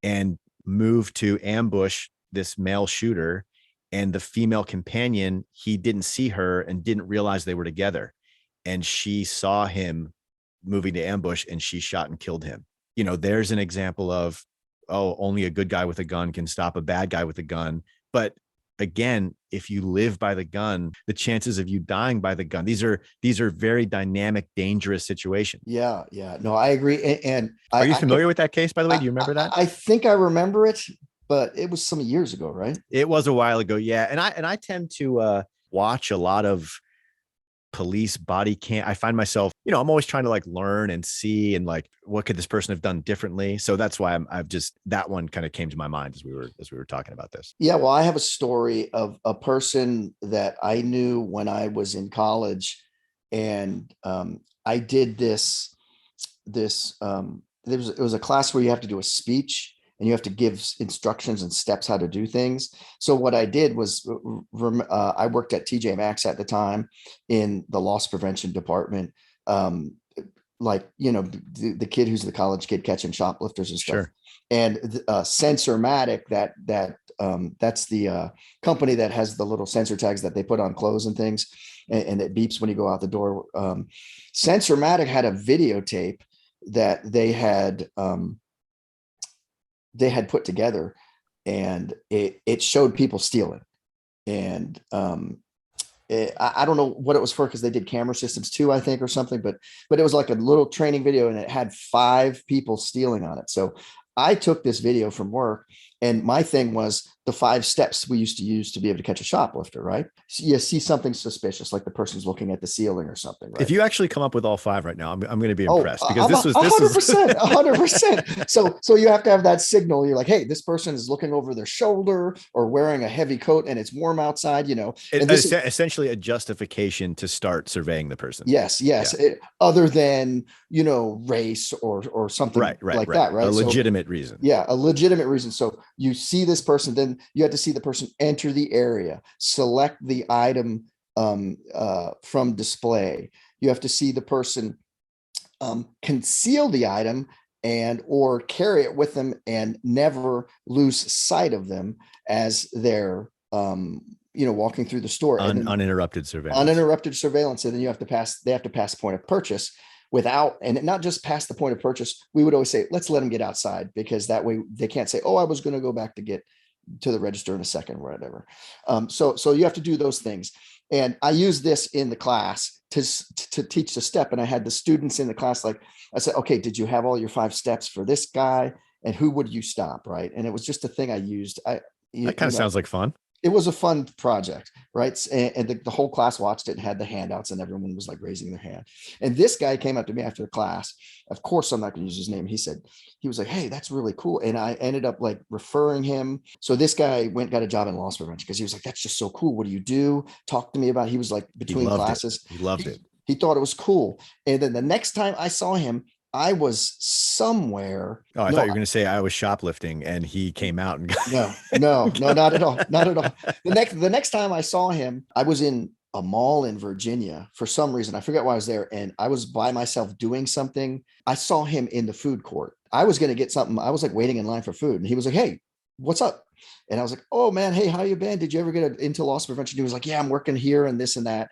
and moved to ambush this male shooter. And the female companion, he didn't see her and didn't realize they were together. And she saw him moving to ambush and she shot and killed him. There's an example of, only a good guy with a gun can stop a bad guy with a gun. But again, if you live by the gun, the chances of you dying by the gun, these are very dynamic, dangerous situations. Yeah. No, I agree. And are you familiar with that case, by the way? Do you remember that? I think I remember it, but it was some years ago, right? It was a while ago. Yeah. And I tend to watch a lot of police body cam. I find myself, I'm always trying to like learn and see and like, what could this person have done differently? So that's why I've just, that one kind of came to my mind as we were talking about this. Yeah. Well, I have a story of a person that I knew when I was in college, and I did this, it was a class where you have to do a speech and you have to give instructions and steps how to do things. So what I did was, I worked at TJ Maxx at the time in the loss prevention department. The kid who's the college kid catching shoplifters and stuff. Sure. And Sensormatic, that That's the company that has the little sensor tags that they put on clothes and things, and it beeps when you go out the door. Sensormatic had a videotape that they had put together, and it showed people stealing. And I don't know what it was for, because they did camera systems too, I think, or something, but it was like a little training video, and it had 5 people stealing on it. So I took this video from work, and my thing was the 5 steps we used to use to be able to catch a shoplifter, right? So you see something suspicious, like the person's looking at the ceiling or something, right? If you actually come up with all 5 right now, I'm going to be Oh, impressed, because I'm this was 100%, 100%. So you have to have that signal. You're like, hey, this person is looking over their shoulder or wearing a heavy coat and it's warm outside, and this is essentially a justification to start surveying the person. yes. Yeah. Other than, race or something Right. that, right? A legitimate reason. Yeah, a legitimate reason. So you see this person, then you have to see the person enter the area, select the item from display. You have to see the person conceal the item and or carry it with them and never lose sight of them as they're walking through the store. Uninterrupted surveillance. Uninterrupted surveillance. And then they have to pass the point of purchase and not just past the point of purchase. We would always say, let's let them get outside, because that way they can't say, oh, I was going to go back to get to the register in a second or whatever. So you have to do those things. And I use this in the class to teach the step. And I had the students in the class, like I said, okay, did you have all your 5 steps for this guy? And who would you stop? Right. And it was just a thing I used. That kind of sounds like fun. It was a fun project, right? And the whole class watched it and had the handouts, and everyone was like raising their hand. And this guy came up to me after the class. Of course, I'm not going to use his name. He was like, hey, that's really cool. And I ended up like referring him. So this guy got a job in loss prevention, because he was like, that's just so cool. What do you do? Talk to me about it. He was like between classes. He loved it. He thought it was cool. And then the next time I saw him, I was somewhere. Oh, I thought you were going to say I was shoplifting and he came out and no, not at all. Not at all. The next time I saw him, I was in a mall in Virginia for some reason. I forget why I was there, and I was by myself doing something. I saw him in the food court. I was going to get something. I was like waiting in line for food, and he was like, hey, what's up? And I was like, oh man, hey, how you been? Did you ever get into loss prevention? He was like, yeah, I'm working here and this and that.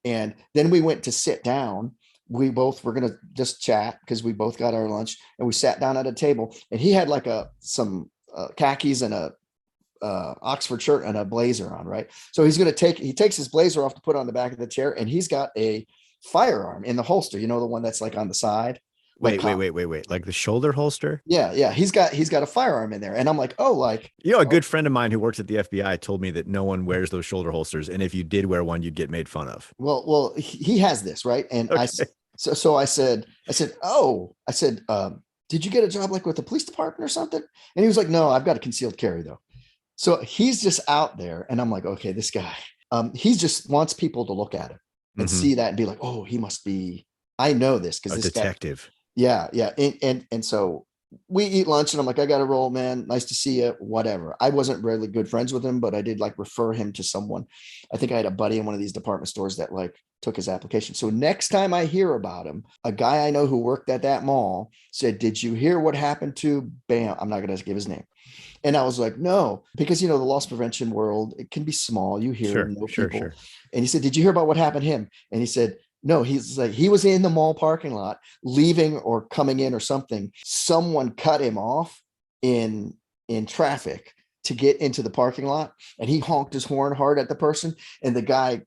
And then we went to sit down. We both were going to just chat, because we both got our lunch, and we sat down at a table, and he had like some khakis and a Oxford shirt and a blazer on. Right. So he takes his blazer off to put on the back of the chair, and he's got a firearm in the holster. The one that's like on the side. Wait. Like the shoulder holster? Yeah. He's got a firearm in there. And I'm like, oh, like, a good friend of mine who works at the FBI told me that no one wears those shoulder holsters. And if you did wear one, you'd get made fun of. Well, he has this, right? And okay. I said, did you get a job like with the police department or something? And he was like, no, I've got a concealed carry though. So he's just out there, and I'm like, okay, this guy, he just wants people to look at him and see that and be like, oh, he must be, I know this, because this detective. Guy, yeah. And so we eat lunch, and I'm like, I got to roll, man. Nice to see you. Whatever. I wasn't really good friends with him, but I did like refer him to someone. I think I had a buddy in one of these department stores that like took his application. So next time I hear about him, a guy I know who worked at that mall said, did you hear what happened to Bam? I'm not going to give his name. And I was like, no, because, the loss prevention world, it can be small. You hear people. And he said, did you hear about what happened to him? And he said, no, he's like, he was in the mall parking lot, leaving or coming in or something. Someone cut him off in traffic to get into the parking lot, and he honked his horn hard at the person. And the guy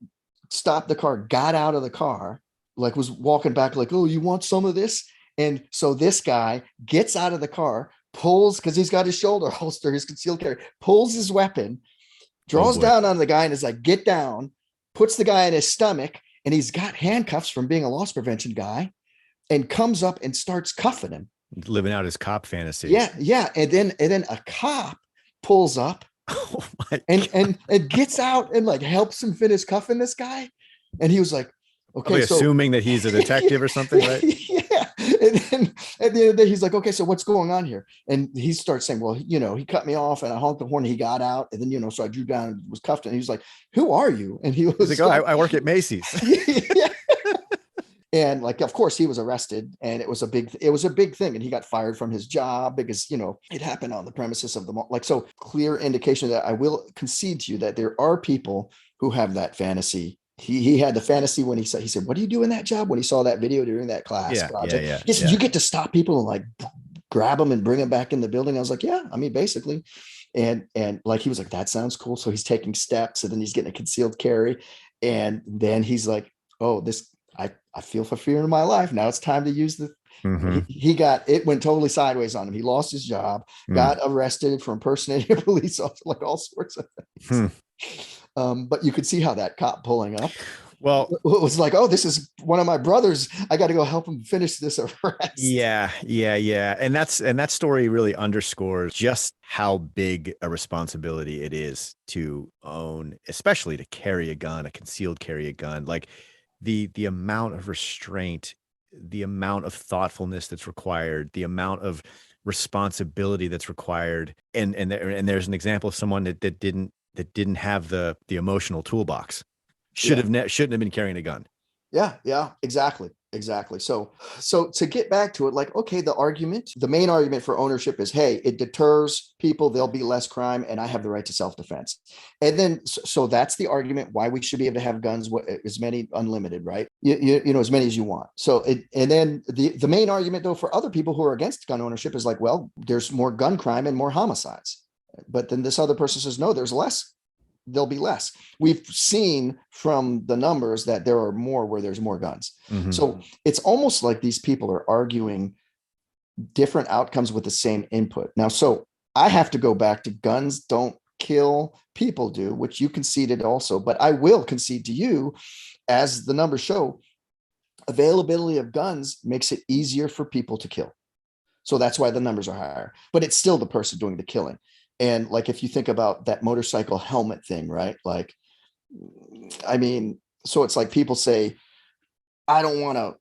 stopped the car, got out of the car, like was walking back, like, oh, you want some of this? And so this guy gets out of the car, pulls, because he's got his shoulder holster, his concealed carry, pulls his weapon, draws down on the guy, and is like, get down, puts the guy in his stomach. And he's got handcuffs from being a loss prevention guy, and comes up and starts cuffing him. Living out his cop fantasy. Yeah. And then a cop pulls up and gets out and like helps him finish cuffing this guy. And he was like, okay. So, assuming that he's a detective or something, right? Yeah. And then at the end of the day, he's like, okay, so what's going on here? And he starts saying, well, he cut me off, and I honked the horn, and he got out. And then, so I drew down and was cuffed, and he was like, who are you? And he was like, oh, I work at Macy's. Yeah. And like, of course, he was arrested, and it was a big thing, and he got fired from his job because it happened on the premises of the mall. Like, so clear indication that I will concede to you that there are people who have that fantasy. He had the fantasy when he said, "What do you do in that job?" When he saw that video during that class Yeah, yeah, project, yeah, he said, yeah. "You get to stop people and like grab them and bring them back in the building." I was like, "Yeah, I mean, basically." And like, he was like, "That sounds cool." So he's taking steps, and then he's getting a concealed carry, and then he's like, "Oh, this I feel for fear in my life. Now it's time to use the." Mm-hmm. He got it went totally sideways on him. He lost his job, Mm. got arrested for impersonating a police officer, like all sorts of things. Hmm. But you could see how that cop pulling up Well, was like, "Oh, this is one of my brothers. I got to go help him finish this arrest." yeah, yeah, yeah. And that story really underscores just how big a responsibility it is to own, especially to carry a gun, a concealed carry a gun. Like the amount of restraint, the amount of thoughtfulness that's required, the amount of responsibility that's required. And there's an example of someone that didn't have the emotional toolbox. Yeah. Shouldn't have been carrying a gun. Yeah, exactly. So to get back to it, like, okay, the main argument for ownership is, hey, it deters people, there'll be less crime, and I have the right to self-defense. And then, so that's the argument why we should be able to have guns, as many, unlimited, right? As many as you want. So and then the main argument, though, for other people who are against gun ownership is like, well, there's more gun crime and more homicides. But then this other person says, no, there'll be less. We've seen from the numbers that there are more where there's more guns. Mhm. So it's almost like these people are arguing different outcomes with the same input. Now, so I have to go back to guns don't kill, people do, which you conceded also, but I will concede to you, as the numbers show, availability of guns makes it easier for people to kill. So that's why the numbers are higher, but it's still the person doing the killing. And like, if you think about that motorcycle helmet thing, right? Like, I mean, so it's like people say, I don't want to,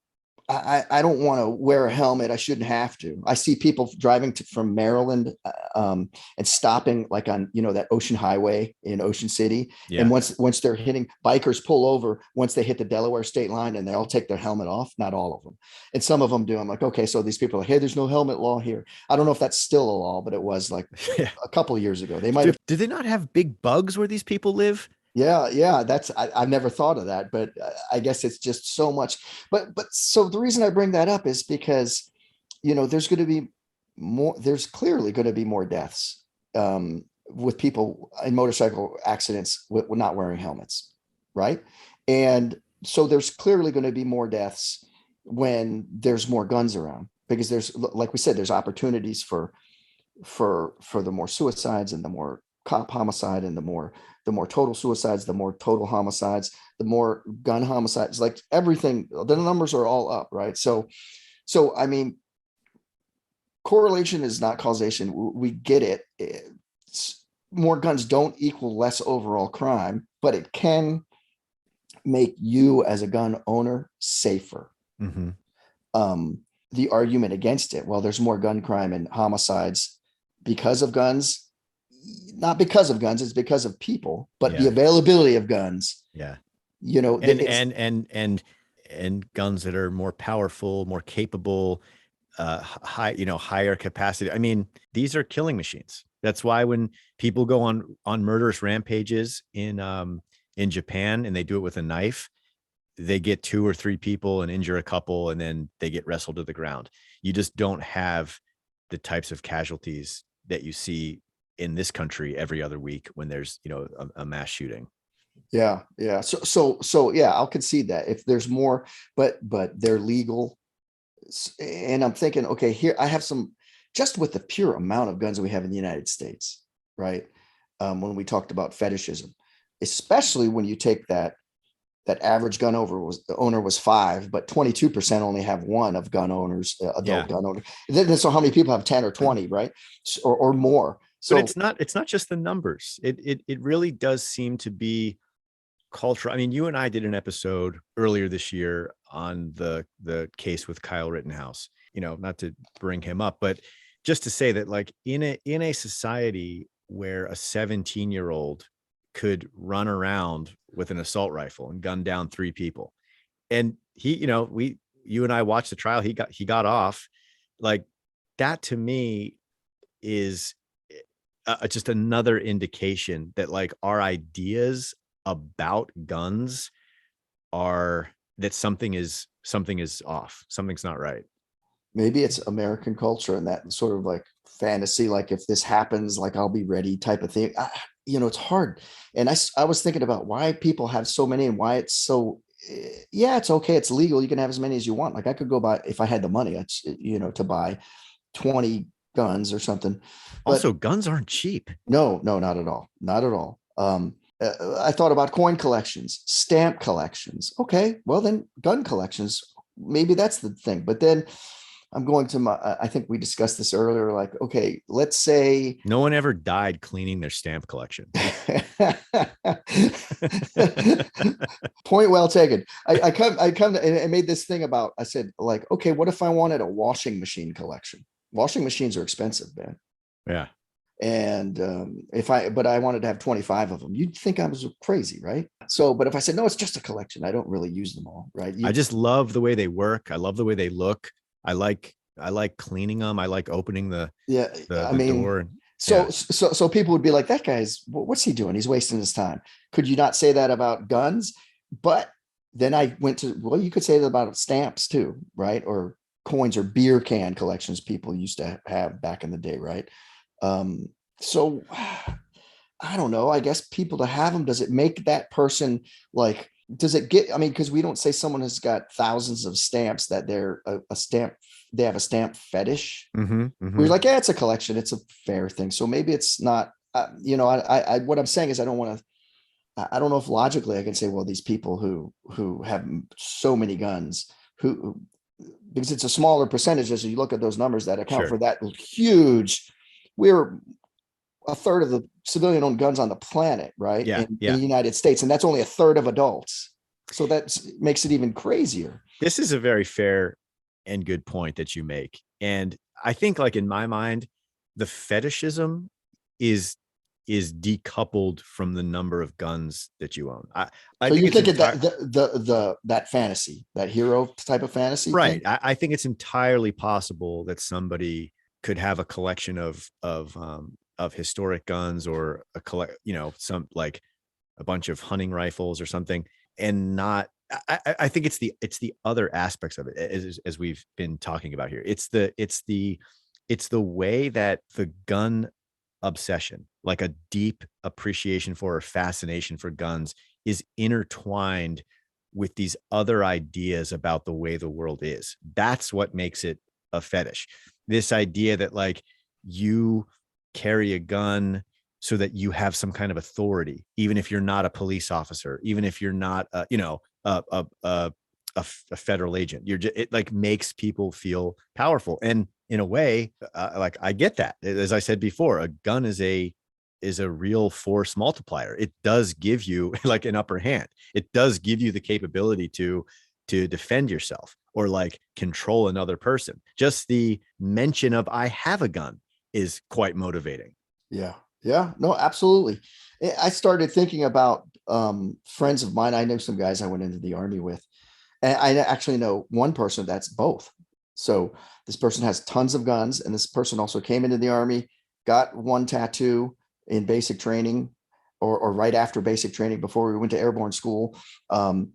I don't want to wear a helmet. I shouldn't have to. I see people driving from Maryland, and stopping like on, that Ocean Highway in Ocean City. And Yeah. once they're hitting, bikers pull over once they hit the Delaware state line, and they all take their helmet off. Not all of them. And some of them do. I'm like, okay, so these people are like, hey, there's no helmet law here. I don't know if that's still a law, but it was like Yeah. a couple of years ago. They might have. Do they not have big bugs where these people live? Yeah. I've never thought of that, but I guess it's just so much. But so the reason I bring that up is because, there's going to be more. There's clearly going to be more deaths, with people in motorcycle accidents with not wearing helmets, right? And so there's clearly going to be more deaths when there's more guns around, because there's, like we said, there's opportunities for the more suicides, and the more cop homicide, and the more total suicides, the more total homicides, the more gun homicides, like everything, the numbers are all up, right? So I mean, correlation is not causation. We get it. More guns don't equal less overall crime, but it can make you as a gun owner safer. Mm-hmm. The argument against it, well, there's more gun crime and homicides because of guns. Not because of guns, it's because of people, but the Yeah. availability of guns, Yeah. it's And guns that are more powerful, more capable, higher capacity. I mean, these are killing machines. That's why when people go on murderous rampages in Japan, and they do it with a knife, they get 2 or 3 people and injure a couple, and then they get wrestled to the ground. You just don't have the types of casualties that you see in this country every other week when there's, a mass shooting. yeah. So yeah, I'll concede that if there's more, but they're legal. And I'm thinking, okay, here I have some, just with the pure amount of guns we have in the United States, right? When we talked about fetishism, especially when you take that average owner was 5, but 22% only have one of gun owners, adult gun owners. Then so how many people have 10 or 20, right? Or more. So But it's not just the numbers. It really does seem to be cultural. I mean, you and I did an episode earlier this year on the case with Kyle Rittenhouse, not to bring him up, but just to say that, like, in a society where a 17-year-old could run around with an assault rifle and gun down 3 people, and he, you and I watched the trial. He got off. Like, that to me is just another indication that like our ideas about guns are that something is off. Something's not right. Maybe it's American culture and that sort of like fantasy, like if this happens, like I'll be ready type of thing. It's hard. And I was thinking about why people have so many and why it's so, yeah, it's okay. It's legal. You can have as many as you want. Like I could go buy, if I had the money, to buy 20 guns or something. But Also, guns aren't cheap. no, no, not at all. Not at all. I thought about coin collections, stamp collections. Okay, well then gun collections, maybe that's the thing. But then I'm going to I think we discussed this earlier. Like, okay, let's say No one ever died cleaning their stamp collection. point well taken. I come to, and I made this thing about, I said like, okay, what if I wanted a washing machine collection? Washing machines are expensive, man. Yeah. And but I wanted to have 25 of them, you'd think I was crazy, right? So, but if I said, no, it's just a collection, I don't really use them all, right? I just love the way they work. I love the way they look. I like cleaning them. I like opening the door. So people would be like, that guy's, what's he doing? He's wasting his time. Could you not say that about guns? But then I went to, well, you could say that about stamps too, right? Or coins or beer can collections people used to have back in the day, right? So I don't know. I guess people to have them, does it make that person like, does it get, I mean, because we don't say someone has got thousands of stamps that they're a stamp, they have a stamp fetish. We're like, yeah, it's a collection. It's a fair thing. So maybe it's not, what I'm saying is I don't want to, I don't know if logically I can say, well, these people who have so many guns, because it's a smaller percentage as you look at those numbers that account for that huge, we're a third of the civilian owned guns on the planet, right? In the United States. And that's only a third of adults. So that makes it even crazier. This is a very fair and good point that you make. And I think like in my mind, the fetishism is decoupled from the number of guns that you own. I so think you're thinking that that fantasy, that hero type of fantasy, right? I think it's entirely possible that somebody could have a collection of historic guns or some like a bunch of hunting rifles or something, and not. I think it's the other aspects of it as we've been talking about here. It's the way that the gun obsession, like a deep appreciation for or fascination for guns, is intertwined with these other ideas about the way the world is. That's what makes it a fetish. This idea that like you carry a gun so that you have some kind of authority, even if you're not a police officer, even if you're not a federal agent. It like makes people feel powerful. And in a way, like I get that. As I said before, a gun is a real force multiplier. It does give you like an upper hand. It does give you the capability to defend yourself or like control another person. Just the mention of I have a gun is quite motivating. Yeah. Yeah, no, absolutely. I started thinking about friends of mine. I know some guys I went into the Army with, and I actually know one person that's both. So this person has tons of guns, and this person also came into the Army, got one tattoo in basic training or right after basic training before we went to airborne school. And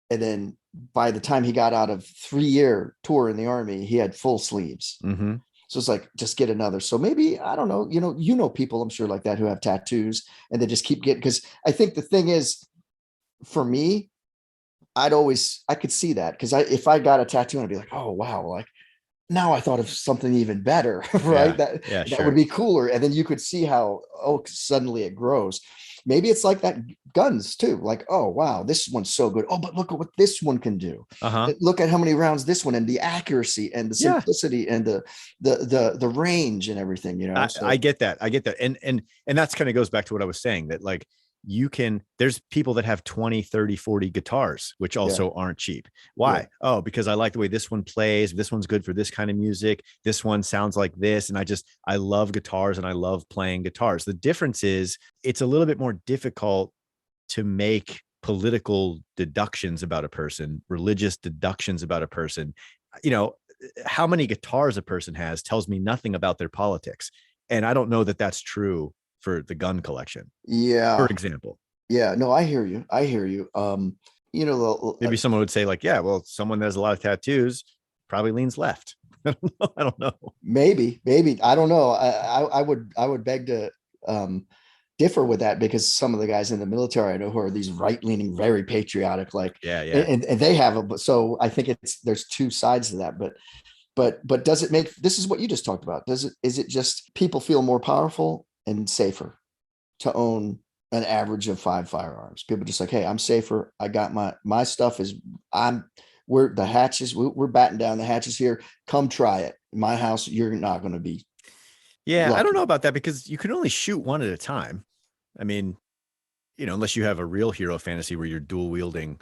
then by the time he got out of 3-year tour in the Army, he had full sleeves. Mm-hmm. So it's like, just get another. So maybe, I don't know, you know, people I'm sure like that who have tattoos and they just keep getting, because I think the thing is, for me, I could see that. Because if I got a tattoo, I'd be like, oh, wow. Like now I thought of something even better, right? That would be cooler. And then you could see how, suddenly it grows. Maybe it's like that guns too. Like, oh, wow, this one's so good. Oh, but look at what this one can do. Look at how many rounds this one, and the accuracy and the simplicity and the range and everything, I get that. And that's kind of goes back to what I was saying, that like there's people that have 20, 30, 40 guitars, which also aren't cheap. Why? Oh, because I like the way this one plays. This one's good for this kind of music. This one sounds like this. And I love guitars and I love playing guitars. The difference is it's a little bit more difficult to make political deductions about a person, religious deductions about a person. You know, how many guitars a person has tells me nothing about their politics. And I don't know that that's true for the gun collection, for Yeah. example. Yeah. No, I hear you. I hear you. You know, Maybe someone would say, like, yeah, well, someone that has a lot of tattoos probably leans left. I don't know. I don't know. maybe. I don't know. I would beg to differ with that because some of the guys in the military I know who are these right leaning, very patriotic, like, Yeah, yeah. and they have a, so I think there's two sides to that, but does it make, this is what you just talked about. Is it just people feel more powerful and safer to own an average of 5 firearms? People just like, hey, I'm safer. I got my stuff is, I'm, we're the hatches, we're batting down the hatches here. Come try it. In my house, you're not going to be Yeah, I don't know lucky. about that because you can only shoot one at a time. I mean, you know, unless you have a real hero fantasy where you're dual wielding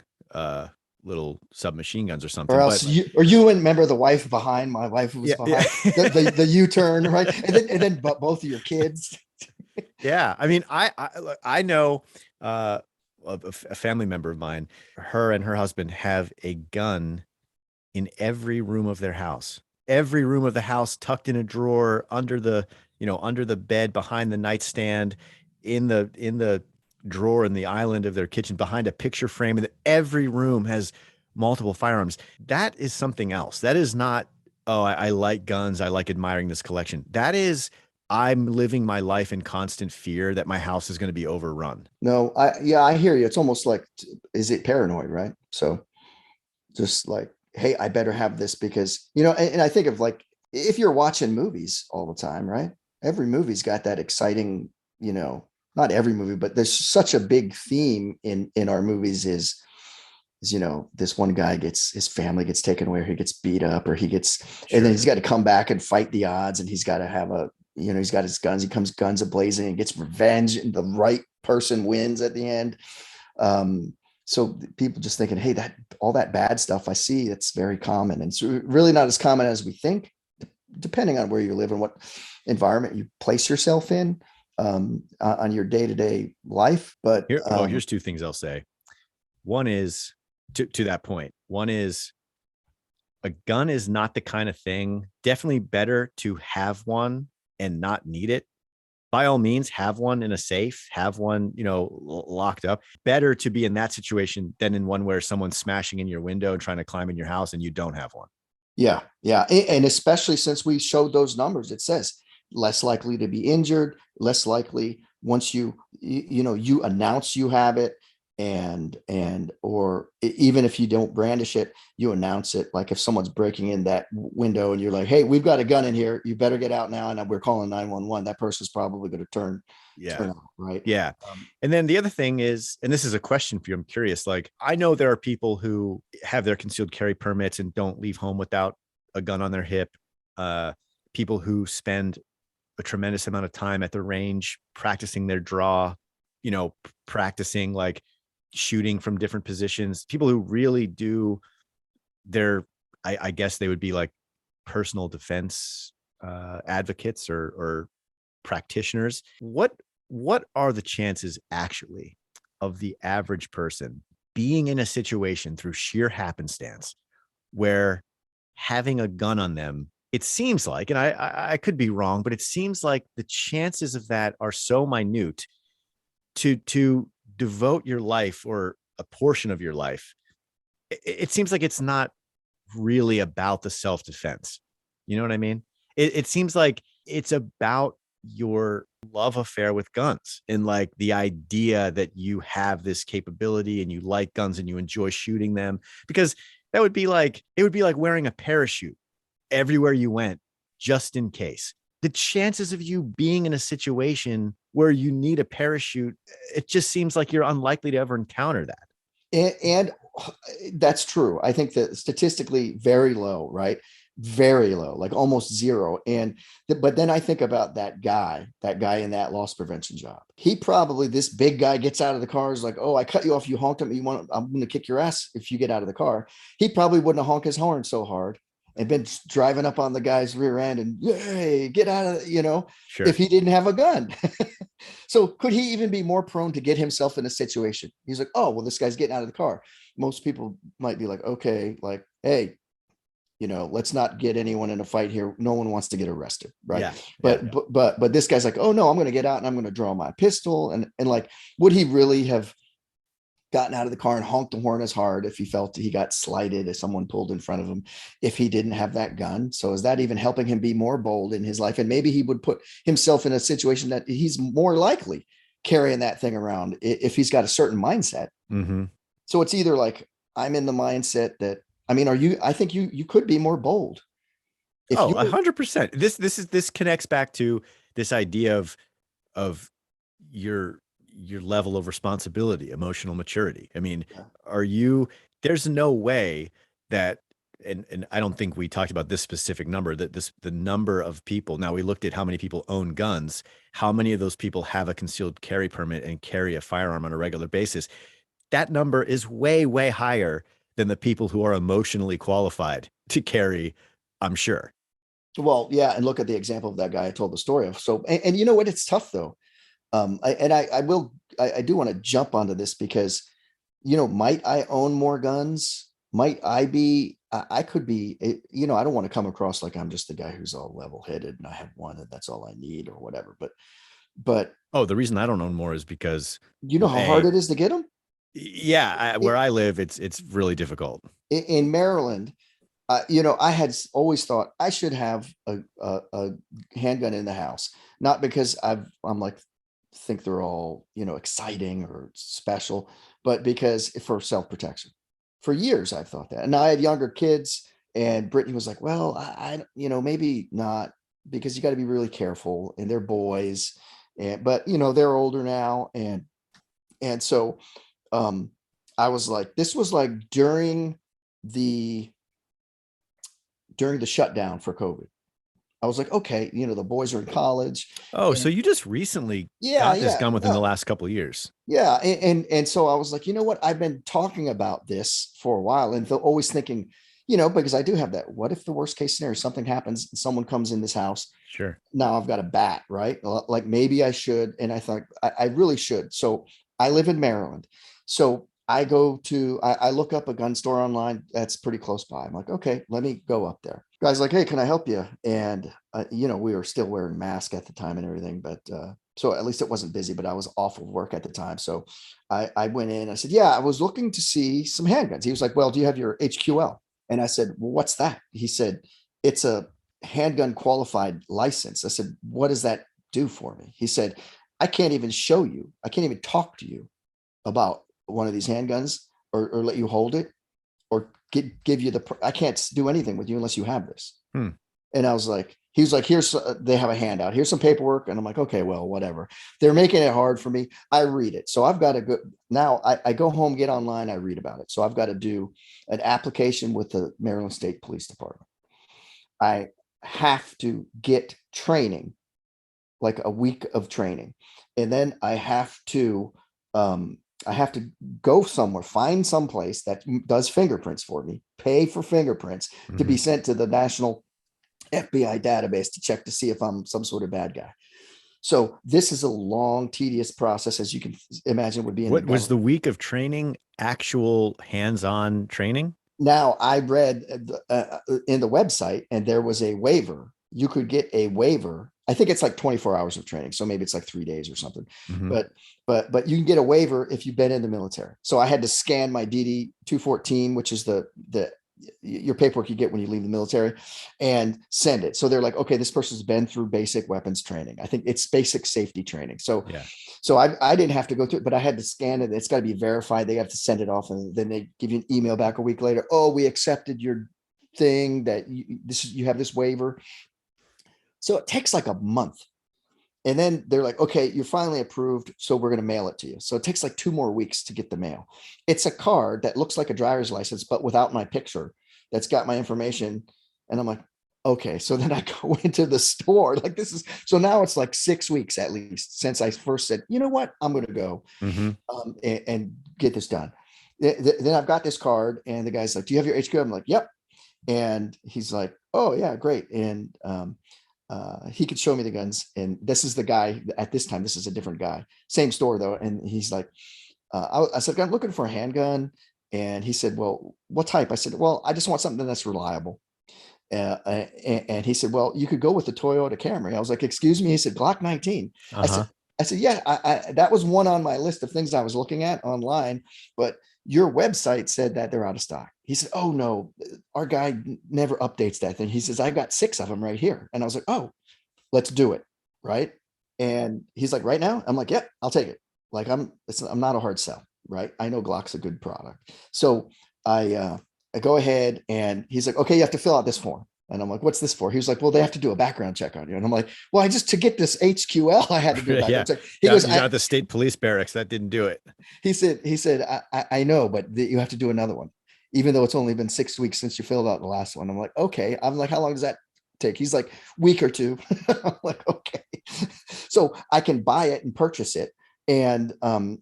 little submachine guns or Or something. else But you and remember the wife behind, my wife who was yeah, yeah. behind the U-turn, right? And then both of your kids. Yeah. I mean, I know a family member of mine, her and her husband have a gun in every room of their house. Every room of the house, tucked in a drawer, under the, you know, under the bed, behind the nightstand, in the drawer in the island of their kitchen, behind a picture frame, and every room has multiple firearms. That is something else. That is not, oh, I like guns. I like admiring this collection. That is, I'm living my life in constant fear that my house is going to be overrun. No, yeah, I hear you. It's almost like, is it paranoid, right? So just like, hey, I better have this because, and I think of like, if you're watching movies all the time, right? Every movie's got that exciting, not every movie, but there's such a big theme in our movies is this one guy gets, his family gets taken away, or he gets beat up, or and then Sure. he's got to come back and fight the odds, and he's got to have he's got his guns, he comes guns a-blazing and gets revenge, and the right person wins at the end. So people just thinking, hey, that all that bad stuff I see, it's very common, and it's really not as common as we think, depending on where you live and what environment you place yourself in on your day-to-day life. But Here's two things I'll say. One is, to that point, one is, a gun is not the kind of thing, definitely better to have one and not need it. By all means, have one in a safe, have one, locked up. Better to be in that situation than in one where someone's smashing in your window and trying to climb in your house and you don't have one. yeah, yeah. And especially since we showed those numbers, it says less likely to be injured, less likely once you announce you have it, or even if you don't brandish it, you announce it. Like if someone's breaking in that window and you're like, hey, we've got a gun in here, you better get out now, and we're calling 911, that person's probably going to turn Yeah. off, right? Yeah. And then the other thing is, and this is a question for you, I'm curious, like, I know there are people who have their concealed carry permits and don't leave home without a gun on their hip. People who spend a tremendous amount of time at the range practicing their draw, practicing like shooting from different positions. People who really do their, I guess they would be like personal defense advocates or practitioners. What are the chances actually of the average person being in a situation through sheer happenstance where having a gun on them, it seems like, and I could be wrong, but it seems like the chances of that are so minute, to devote your life or a portion of your life. It seems like it's not really about the self-defense. You know what I mean? It seems like it's about your love affair with guns and like the idea that you have this capability and you like guns and you enjoy shooting them, because it would be like wearing a parachute everywhere you went, just in case. The chances of you being in a situation where you need a parachute, it just seems like you're unlikely to ever encounter that. And that's true. I think that statistically very low, right? Very low, like almost zero. But then I think about that guy in that loss prevention job. He probably, this big guy gets out of the car, is like, oh, I cut you off, you honked at me, I'm going to kick your ass if you get out of the car. He probably wouldn't have honked his horn so hard and been driving up on the guy's rear end and, hey, get out of, Sure. if he didn't have a gun. So could he even be more prone to get himself in a situation? He's like, oh, well, this guy's getting out of the car. Most people might be like, okay, like, hey, let's not get anyone in a fight here. No one wants to get arrested, right? Yeah. But Yeah. but this guy's like, oh no, I'm going to get out and I'm going to draw my pistol, and like, would he really have gotten out of the car and honked the horn as hard if he felt he got slighted, if someone pulled in front of him, if he didn't have that gun? So is that even helping him be more bold in his life? And maybe he would put himself in a situation that he's more likely carrying that thing around if he's got a certain mindset. Mm-hmm. So it's either like, I'm in the mindset that, I mean, I think you could be more bold. If Oh, you 100%. This connects back to this idea of your level of responsibility, emotional maturity. I mean, Yeah. there's no way that, and I don't think we talked about this specific number, that the number of people, now we looked at how many people own guns, how many of those people have a concealed carry permit and carry a firearm on a regular basis. That number is way, way higher than the people who are emotionally qualified to carry, I'm sure. Well, yeah, and look at the example of that guy I told the story of. So, and you know what? It's tough though. I do want to jump onto this because, might I own more guns? Might I be? I could be. I don't want to come across like I'm just the guy who's all level-headed and I have one and that's all I need or whatever. But Oh, the reason I don't own more is because you know how hard it is to get them yeah, where I live, it's really difficult. in Maryland. I had always thought I should have a handgun in the house, not because I'm like, think they're all, exciting or special, but because for self-protection. For years, I've thought that. And I had younger kids, and Brittany was like, well, maybe not, because you got to be really careful, and they're boys. But they're older now. And so um, I was like, this was like the during the shutdown for COVID. I was like, okay, the boys are in college. Oh, so And you just recently yeah, got this yeah, gun within the no, last couple of years. yeah. And so I was like, you know what? I've been talking about this for a while and always thinking, because I do have that. What if the worst case scenario, something happens, and someone comes in this house? Sure. Now I've got a bat, right? Like maybe I should. And I thought I really should. So I live in Maryland. So I look up a gun store online that's pretty close by. I'm like, okay, let me go up there. Guy's like, hey, can I help you? And, we were still wearing masks at the time and everything, but, so at least it wasn't busy, but I was off of work at the time. So I went in, I said, yeah, I was looking to see some handguns. He was like, well, do you have your HQL? And I said, well, what's that? He said, it's a handgun qualified license. I said, what does that do for me? He said, I can't even show you. I can't even talk to you about one of these handguns or let you hold it or give you I can't do anything with you unless you have this. Hmm. And I was like, he was like, they have a handout. Here's some paperwork. And I'm like, okay, well, whatever. They're making it hard for me. I read it. So I've got to go now. I go home, get online. I read about it. So I've got to do an application with the Maryland State Police Department. I have to get training, like a week of training. And then I have to go somewhere, find some place that does fingerprints for me, pay for fingerprints to be sent to the national FBI database to check to see if I'm some sort of bad guy. So this is a long, tedious process, as you can imagine would be. What was the week of training? Actual hands-on training? Now I read in the website, and there was a waiver. You could get a waiver. I think it's like 24 hours of training. So maybe it's like 3 days or something, but you can get a waiver if you've been in the military. So I had to scan my DD 214, which is your paperwork you get when you leave the military, and send it. So they're like, okay, this person's been through basic weapons training. I think it's basic safety training. So, yeah. So I didn't have to go through it, but I had to scan it. It's got to be verified. They have to send it off, and then they give you an email back a week later. Oh, we accepted your thing that you have this waiver. So it takes like a month. And then they're like, okay, you're finally approved. So we're going to mail it to you. So it takes like 2 more weeks to get the mail. It's a card that looks like a driver's license, but without my picture, that's got my information. And I'm like, okay. So then I go into the store. So now it's like 6 weeks at least since I first said, you know what, I'm going to go and get this done. Then I've got this card, and the guy's like, do you have your HQ? I'm like, yep. And he's like, oh yeah, great. And he could show me the guns. And this is the guy at this time. This is a different guy, same store though. And he's like, I said, I'm looking for a handgun. And he said, well, what type? I said, well, I just want something that's reliable. And he said, well, you could go with the Toyota Camry. I was like, excuse me. He said, Glock 19. I Uh-huh. said, yeah, that was one on my list of things I was looking at online, but your website said that they're out of stock. He said, oh no, our guy never updates that thing. He says, I've got 6 of them right here. And I was like, oh, let's do it. Right. And he's like, right now? I'm like, yep, I'll take it. Like I'm not a hard sell. Right. I know Glock's a good product. So I go ahead and he's like, okay, you have to fill out this form. And I'm like, what's this for? He was like, well, they have to do a background check on you. And I'm like, well, I just, to get this HQL, I had to do a Yeah. background check. He goes, You got the state police barracks. That didn't do it. he said, I know, but you have to do another one, even though it's only been 6 weeks since you filled out the last one. I'm like, okay. I'm like, how long does that take? He's like, week or two. I'm like, okay. So I can buy it and purchase it. And,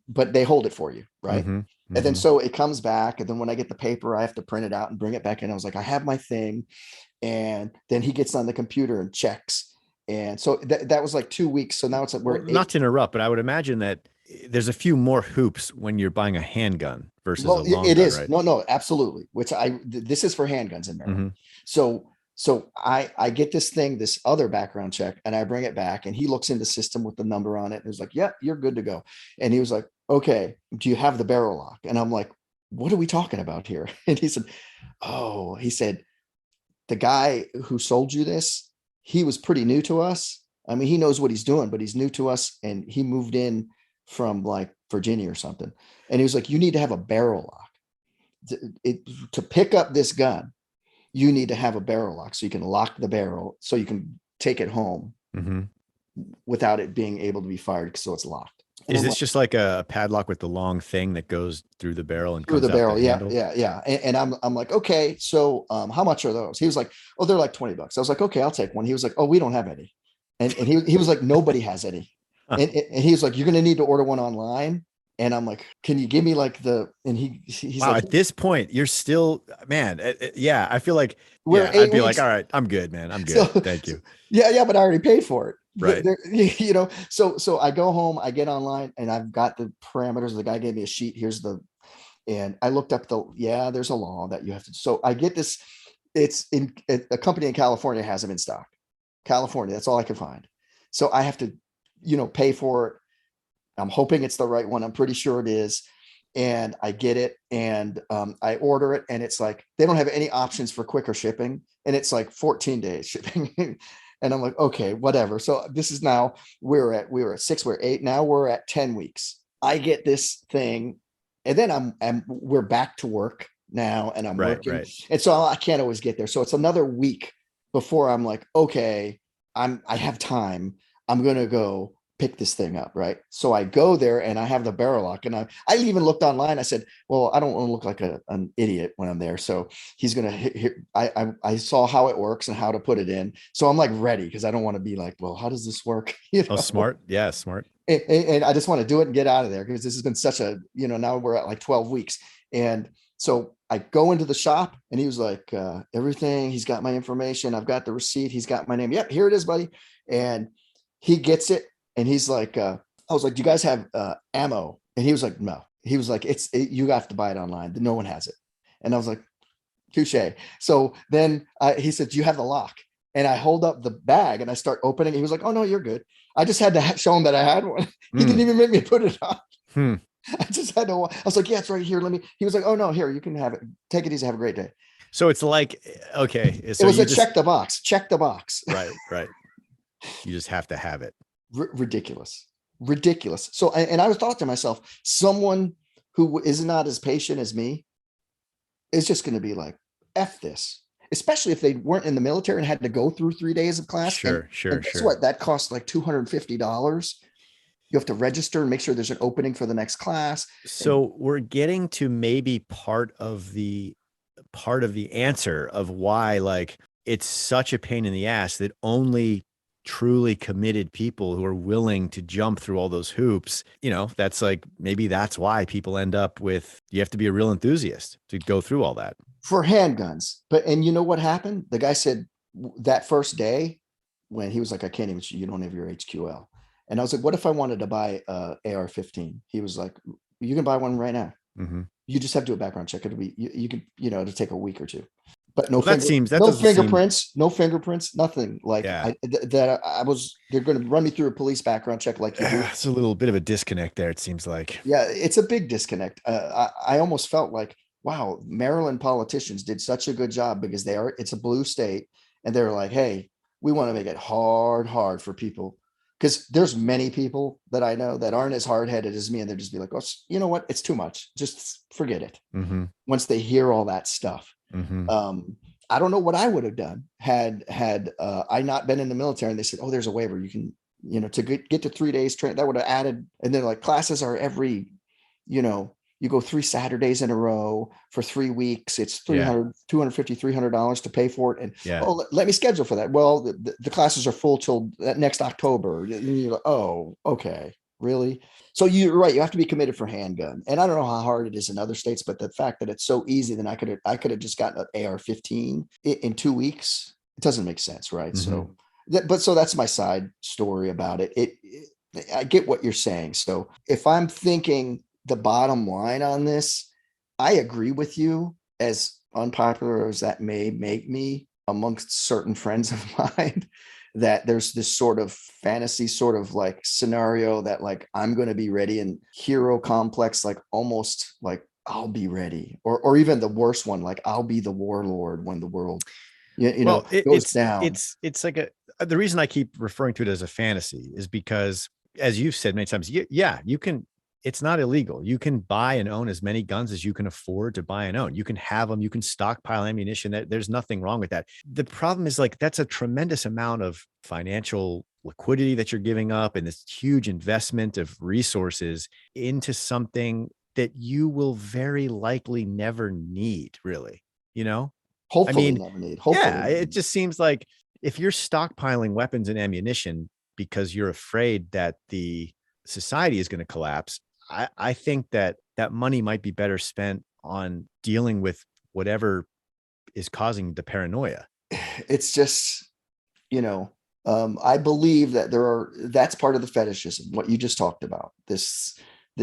but they hold it for you. Right. Mm-hmm. And then Mm-hmm. so it comes back. And then when I get the paper, I have to print it out and bring it back in. I was like, I have my thing. And then he gets on the computer and checks. And so that was like 2 weeks. So now it's like we're Well, not to interrupt, but I would imagine that there's a few more hoops when you're buying a handgun versus a well, long it gun, is right? no, absolutely. Which this is for handguns in Maryland. Mm-hmm. So I get this thing, this other background check, and I bring it back, and he looks in the system with the number on it, and he's like, "Yep, you're good to go." And he was like, "Okay, do you have the barrel lock?" And I'm like, "What are we talking about here?" And he said, "Oh," he said, "the guy who sold you this, he was pretty new to us. I mean, he knows what he's doing, but he's new to us, and he moved in from like Virginia or something." And he was like, "You need to have a barrel lock to pick up this gun. You need to have a barrel lock so you can lock the barrel so you can take it home Mm-hmm. without it being able to be fired so it's locked." And Is I'm this like, just like a padlock with the long thing that goes through the barrel and through comes the out the barrel. Yeah, handle? yeah. And I'm like, okay, so how much are those? He was like, oh, they're like $20. I was like, okay, I'll take one. He was like, oh, we don't have any. And he was like, nobody has any. Huh. And he was like, you're gonna need to order one online. And I'm like, can you give me like and he's Wow, like, at this point, you're still, man. Yeah, I feel like, we're yeah, I'd 8 be like, weeks. all right, I'm good, man. I'm So, good. Thank you. yeah, but I already paid for it. Right. So I go home, I get online, and I've got the parameters. The guy gave me a sheet. And I looked up there's a law that you have to. So I get this. It's in a company in California has them in stock. California, that's all I can find. So I have to, pay for it. I'm hoping it's the right one. I'm pretty sure it is. And I get it and I order it, and it's like they don't have any options for quicker shipping, and it's like 14 days shipping. And I'm like, okay, whatever. So this is now we were at 6, we're 8, now we're at 10 weeks. I get this thing, and then we're back to work now, and I'm Right. working, Right. and so I can't always get there. So it's another week before I'm like, okay, I have time. I'm gonna go pick this thing up, right? So I go there and I have the barrel lock, and I even looked online. I said, well, I don't want to look like an idiot when I'm there. So he's gonna I saw how it works and how to put it in. So I'm like ready because I don't want to be like, well, how does this work? Oh, smart. Yeah, smart. And I just want to do it and get out of there because this has been such a, now we're at like 12 weeks. And so I go into the shop, and he was like, everything, he's got my information. I've got the receipt. He's got my name. Yep, here it is, buddy. And he gets it. And he's like, I was like, do you guys have ammo? And he was like, no. He was like, you have to buy it online. No one has it. And I was like, touche. So then he said, do you have the lock? And I hold up the bag and I start opening. He was like, oh no, you're good. I just had to show him that I had one. He didn't even make me put it on. Hmm. I just had to, I was like, yeah, it's right here. He was like, oh no, here, you can have it. Take it easy. Have a great day. So it's like, okay. So it was you check the box. Right. Right. You just have to have it. Ridiculous. So, and I was thought to myself, someone who is not as patient as me is just going to be like, F this, especially if they weren't in the military and had to go through 3 days of class. Sure. And guess what? That costs like $250. You have to register and make sure there's an opening for the next class. So we're getting to maybe part of the answer of why, like, it's such a pain in the ass that only truly committed people who are willing to jump through all those hoops, that's like, maybe that's why people end up with, you have to be a real enthusiast to go through all that. for handguns. But and you know what happened? The guy said that first day when he was like, I can't even shoot, you don't have your HQL. And I was like, what if I wanted to buy a AR-15? He was like, you can buy one right now. Mm-hmm. You just have to do a background check. It'll be you can, it'll take a week or two. But Well, that no doesn't seem, fingerprints, nothing. Like yeah. they're going to run me through a police background check like you do. It's a little bit of a disconnect there, it seems like. Yeah, it's a big disconnect. I almost felt like, wow, Maryland politicians did such a good job because it's a blue state, and they're like, hey, we want to make it hard for people. Because there's many people that I know that aren't as hard headed as me, and they'll just be like, oh, you know what? It's too much. Just forget it. Mm-hmm. Once they hear all that stuff. Mm-hmm. I don't know what I would have done had I not been in the military, and they said, oh, there's a waiver. You can, to get to 3 days training, that would have added. And then like classes are every, you go 3 Saturdays in a row for 3 weeks. It's $300, $250, $300 to pay for it. And let me schedule for that. Well, the classes are full till next October. And you're like, oh, okay, really? So you're right. You have to be committed for handgun. And I don't know how hard it is in other states, but the fact that it's so easy, then I could have just gotten an AR-15 in 2 weeks. It doesn't make sense, right? Mm-hmm. So that's my side story about it. I get what you're saying. So if I'm thinking the bottom line on this, I agree with you, as unpopular as that may make me amongst certain friends of mine, that there's this sort of fantasy sort of like scenario that like, I'm going to be ready, and hero complex, like almost like I'll be ready, or even the worst one, like I'll be the warlord when the world, goes down. It's like the reason I keep referring to it as a fantasy is because, as you've said many times, you can, it's not illegal. You can buy and own as many guns as you can afford to buy and own. You can have them. You can stockpile ammunition. There's nothing wrong with that. The problem is like, that's a tremendous amount of financial liquidity that you're giving up, and this huge investment of resources into something that you will very likely never need, really, Hopefully never need. Hopefully it just seems like if you're stockpiling weapons and ammunition because you're afraid that the society is going to collapse, I think that money might be better spent on dealing with whatever is causing the paranoia. It's just, I believe that that's part of the fetishism, what you just talked about, this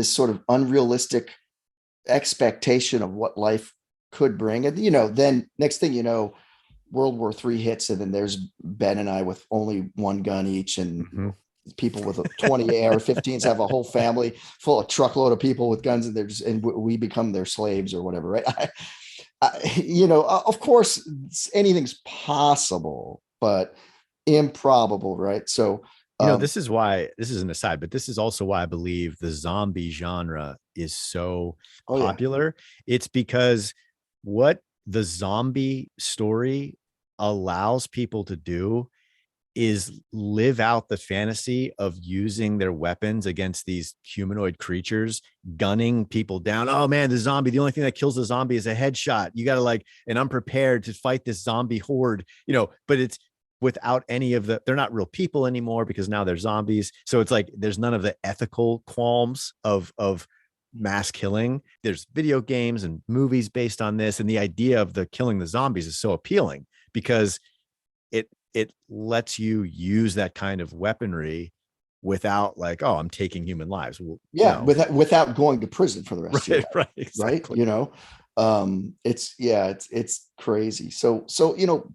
sort of unrealistic expectation of what life could bring. And, then next thing you know, World War III hits, and then there's Ben and I with only one gun each, and people with 20 AR-15s have a whole family full of truckload of people with guns, and we become their slaves or whatever, right? Of course, anything's possible, but improbable, right? So, this is an aside, but this is also why I believe the zombie genre is so popular. Yeah. It's because what the zombie story allows people to do is live out the fantasy of using their weapons against these humanoid creatures, gunning people down. Oh man, the only thing that kills the zombie is a headshot. You got to and I'm prepared to fight this zombie horde, but it's without any of they're not real people anymore because now they're zombies. So it's like, there's none of the ethical qualms of mass killing. There's video games and movies based on this. And the idea of killing the zombies is so appealing because it lets you use that kind of weaponry without like, oh, I'm taking human lives. Well, without going to prison for the rest of your life, right, exactly. Right. It's crazy. So,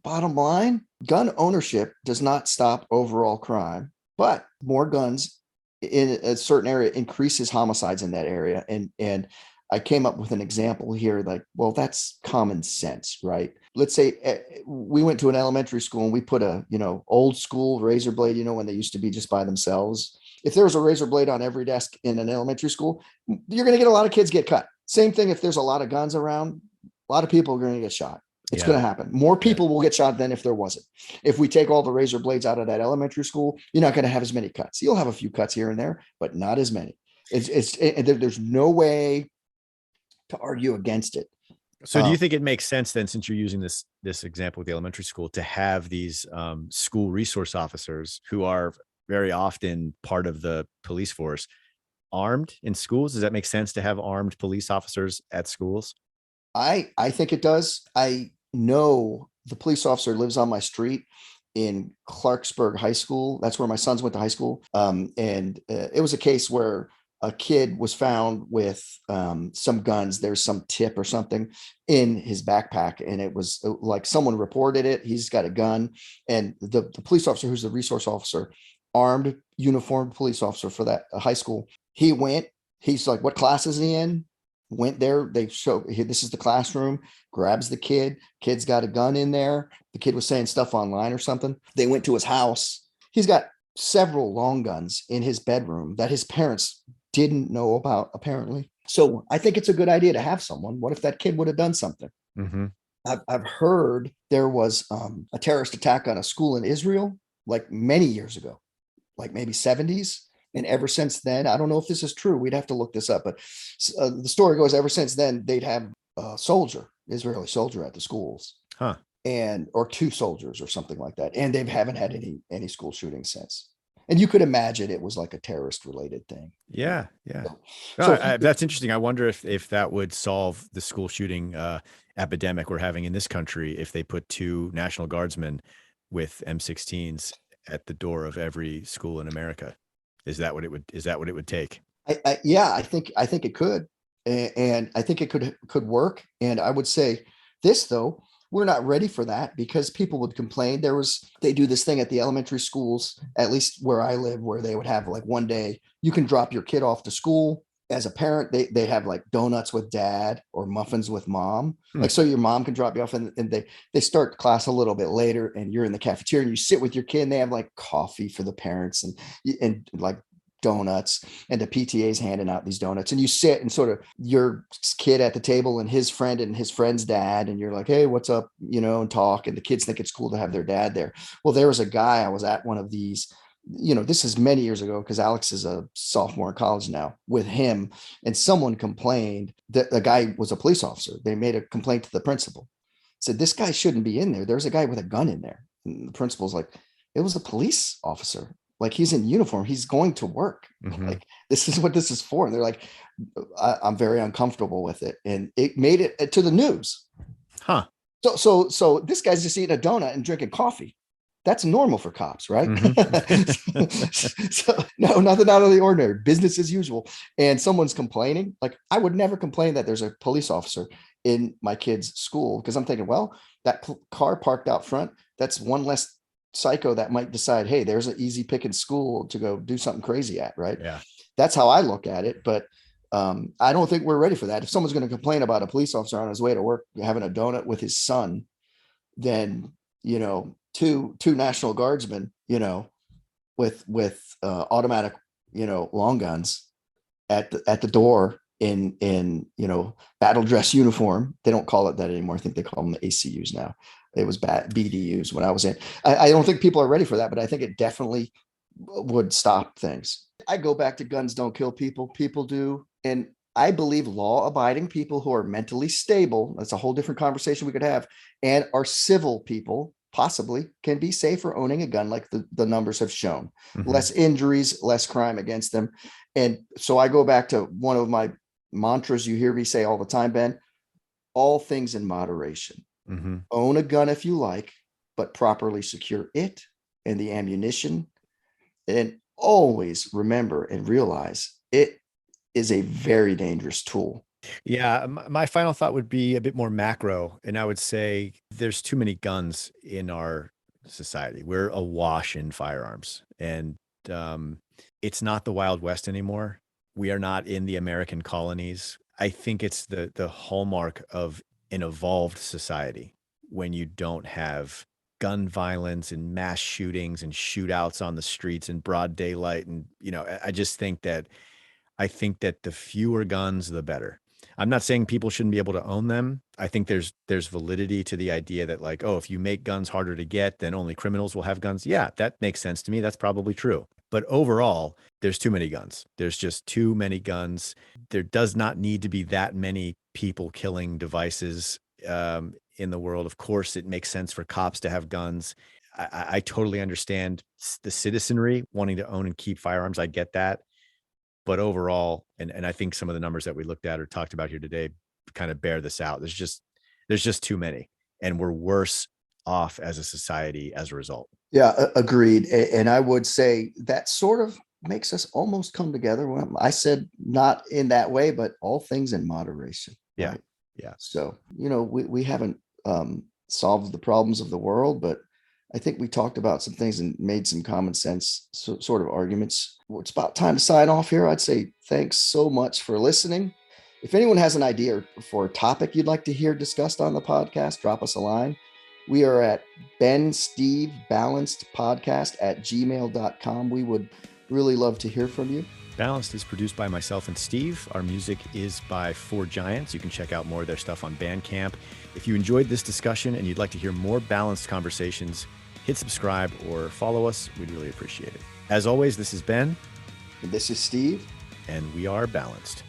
bottom line, gun ownership does not stop overall crime, but more guns in a certain area increases homicides in that area. And I came up with an example here, like, well, that's common sense, right? Let's say we went to an elementary school and we put a, old school razor blade, when they used to be just by themselves. If there was a razor blade on every desk in an elementary school, you're going to get a lot of kids get cut. Same thing if there's a lot of guns around, a lot of people are going to get shot. It's going to happen. More people will get shot than if there wasn't. If we take all the razor blades out of that elementary school, you're not going to have as many cuts. You'll have a few cuts here and there, but not as many. There's no way to argue against it. So do you think it makes sense then, since you're using this example with the elementary school, to have these school resource officers who are very often part of the police force armed in schools? Does that make sense to have armed police officers at schools? I think it does. I know the police officer lives on my street in Clarksburg High School. That's where my sons went to high school. And it was a case where a kid was found with some guns. There's some tip or something in his backpack, and it was like someone reported it. He's got a gun, and the police officer, who's the resource officer, armed, uniformed police officer for that high school. He went. He's like, "What class is he in?" Went there. They show here. This is the classroom. Grabs the kid. Kid's got a gun in there. The kid was saying stuff online or something. They went to his house. He's got several long guns in his bedroom that his parents didn't know about, apparently. So I think it's a good idea to have someone. What if that kid would have done something? Mm-hmm. I've heard there was a terrorist attack on a school in Israel like many years ago, like maybe 70s. And ever since then, I don't know if this is true. We'd have to look this up. But the story goes, ever since then, they'd have a soldier, Israeli soldier at the schools. Huh. And or two soldiers or something like that. And they haven't had any school shootings since. And you could imagine it was like a terrorist related thing. Yeah. Yeah. So That's interesting. I wonder if that would solve the school shooting epidemic we're having in this country if they put two National Guardsmen with M16s at the door of every school in America. Is that what it would take? yeah, I think it could, and I think it could work. And I would say this though, we're not ready for that because people would complain. They do this thing at the elementary schools, at least where I live, where they would have like one day you can drop your kid off to school. As a parent, they have like donuts with dad or muffins with mom. Like, so your mom can drop you off, and they start class a little bit later, and you're in the cafeteria and you sit with your kid, and they have like coffee for the parents and like donuts, and the PTA's handing out these donuts, and you sit and sort of your kid at the table and his friend's dad, and you're like, hey, what's up, and talk, and the kids think it's cool to have their dad there. Well, there was a guy, I was at one of these, this is many years ago because Alex is a sophomore in college now, with him, and someone complained that the guy was a police officer. They made a complaint to the principal, said this guy shouldn't be in there. There's a guy with a gun in there. And the principal's like, it was a police officer. Like, he's in uniform. He's going to work. Mm-hmm. Like, this is what this is for. And they're like, I'm very uncomfortable with it. And it made it to the news. Huh. So this guy's just eating a donut and drinking coffee. That's normal for cops, right? Mm-hmm. So no, nothing out of the ordinary, business as usual. And someone's complaining. Like, I would never complain that there's a police officer in my kid's school, because I'm thinking, well, that car parked out front, that's one less psycho that might decide, hey, there's an easy pick in school to go do something crazy at, right? Yeah. That's how I look at it. But I don't think we're ready for that. If someone's going to complain about a police officer on his way to work having a donut with his son, then two National Guardsmen, with automatic, long guns at the door in battle dress uniform. They don't call it that anymore. I think they call them the ACUs now. It was BDUs when I was in. I don't think people are ready for that, but I think it definitely would stop things. I go back to guns don't kill people. People do. And I believe law-abiding people who are mentally stable, that's a whole different conversation we could have, and are civil people possibly can be safer owning a gun, like the numbers have shown. Mm-hmm. Less injuries, less crime against them. And so I go back to one of my mantras you hear me say all the time, Ben: all things in moderation. Mm-hmm. Own a gun if you like, but properly secure it and the ammunition. And always remember and realize it is a very dangerous tool. Yeah. My final thought would be a bit more macro. And I would say there's too many guns in our society. We're awash in firearms, and it's not the Wild West anymore. We are not in the American colonies. I think it's the hallmark of an evolved society when you don't have gun violence and mass shootings and shootouts on the streets in broad daylight. And, I just think that the fewer guns, the better. I'm not saying people shouldn't be able to own them. I think there's validity to the idea that, like, oh, if you make guns harder to get, then only criminals will have guns. Yeah, that makes sense to me. That's probably true. But overall, there's too many guns. There's just too many guns. There does not need to be that many people killing devices in the world. Of course, it makes sense for cops to have guns. I totally understand the citizenry wanting to own and keep firearms. I get that. But overall, and I think some of the numbers that we looked at or talked about here today kind of bear this out. There's just too many, and we're worse off as a society as a result. Yeah, agreed. And I would say that sort of makes us almost come together. Well, I said not in that way, but all things in moderation. Yeah. Right? Yeah. So, we haven't solved the problems of the world, but I think we talked about some things and made some common sense sort of arguments. Well, it's about time to sign off here. I'd say thanks so much for listening. If anyone has an idea for a topic you'd like to hear discussed on the podcast, drop us a line. We are at benstevebalancedpodcast@gmail.com. We would really love to hear from you. Balanced is produced by myself and Steve. Our music is by Four Giants. You can check out more of their stuff on Bandcamp. If you enjoyed this discussion and you'd like to hear more balanced conversations, hit subscribe or follow us. We'd really appreciate it. As always, this is Ben. And this is Steve. And we are balanced.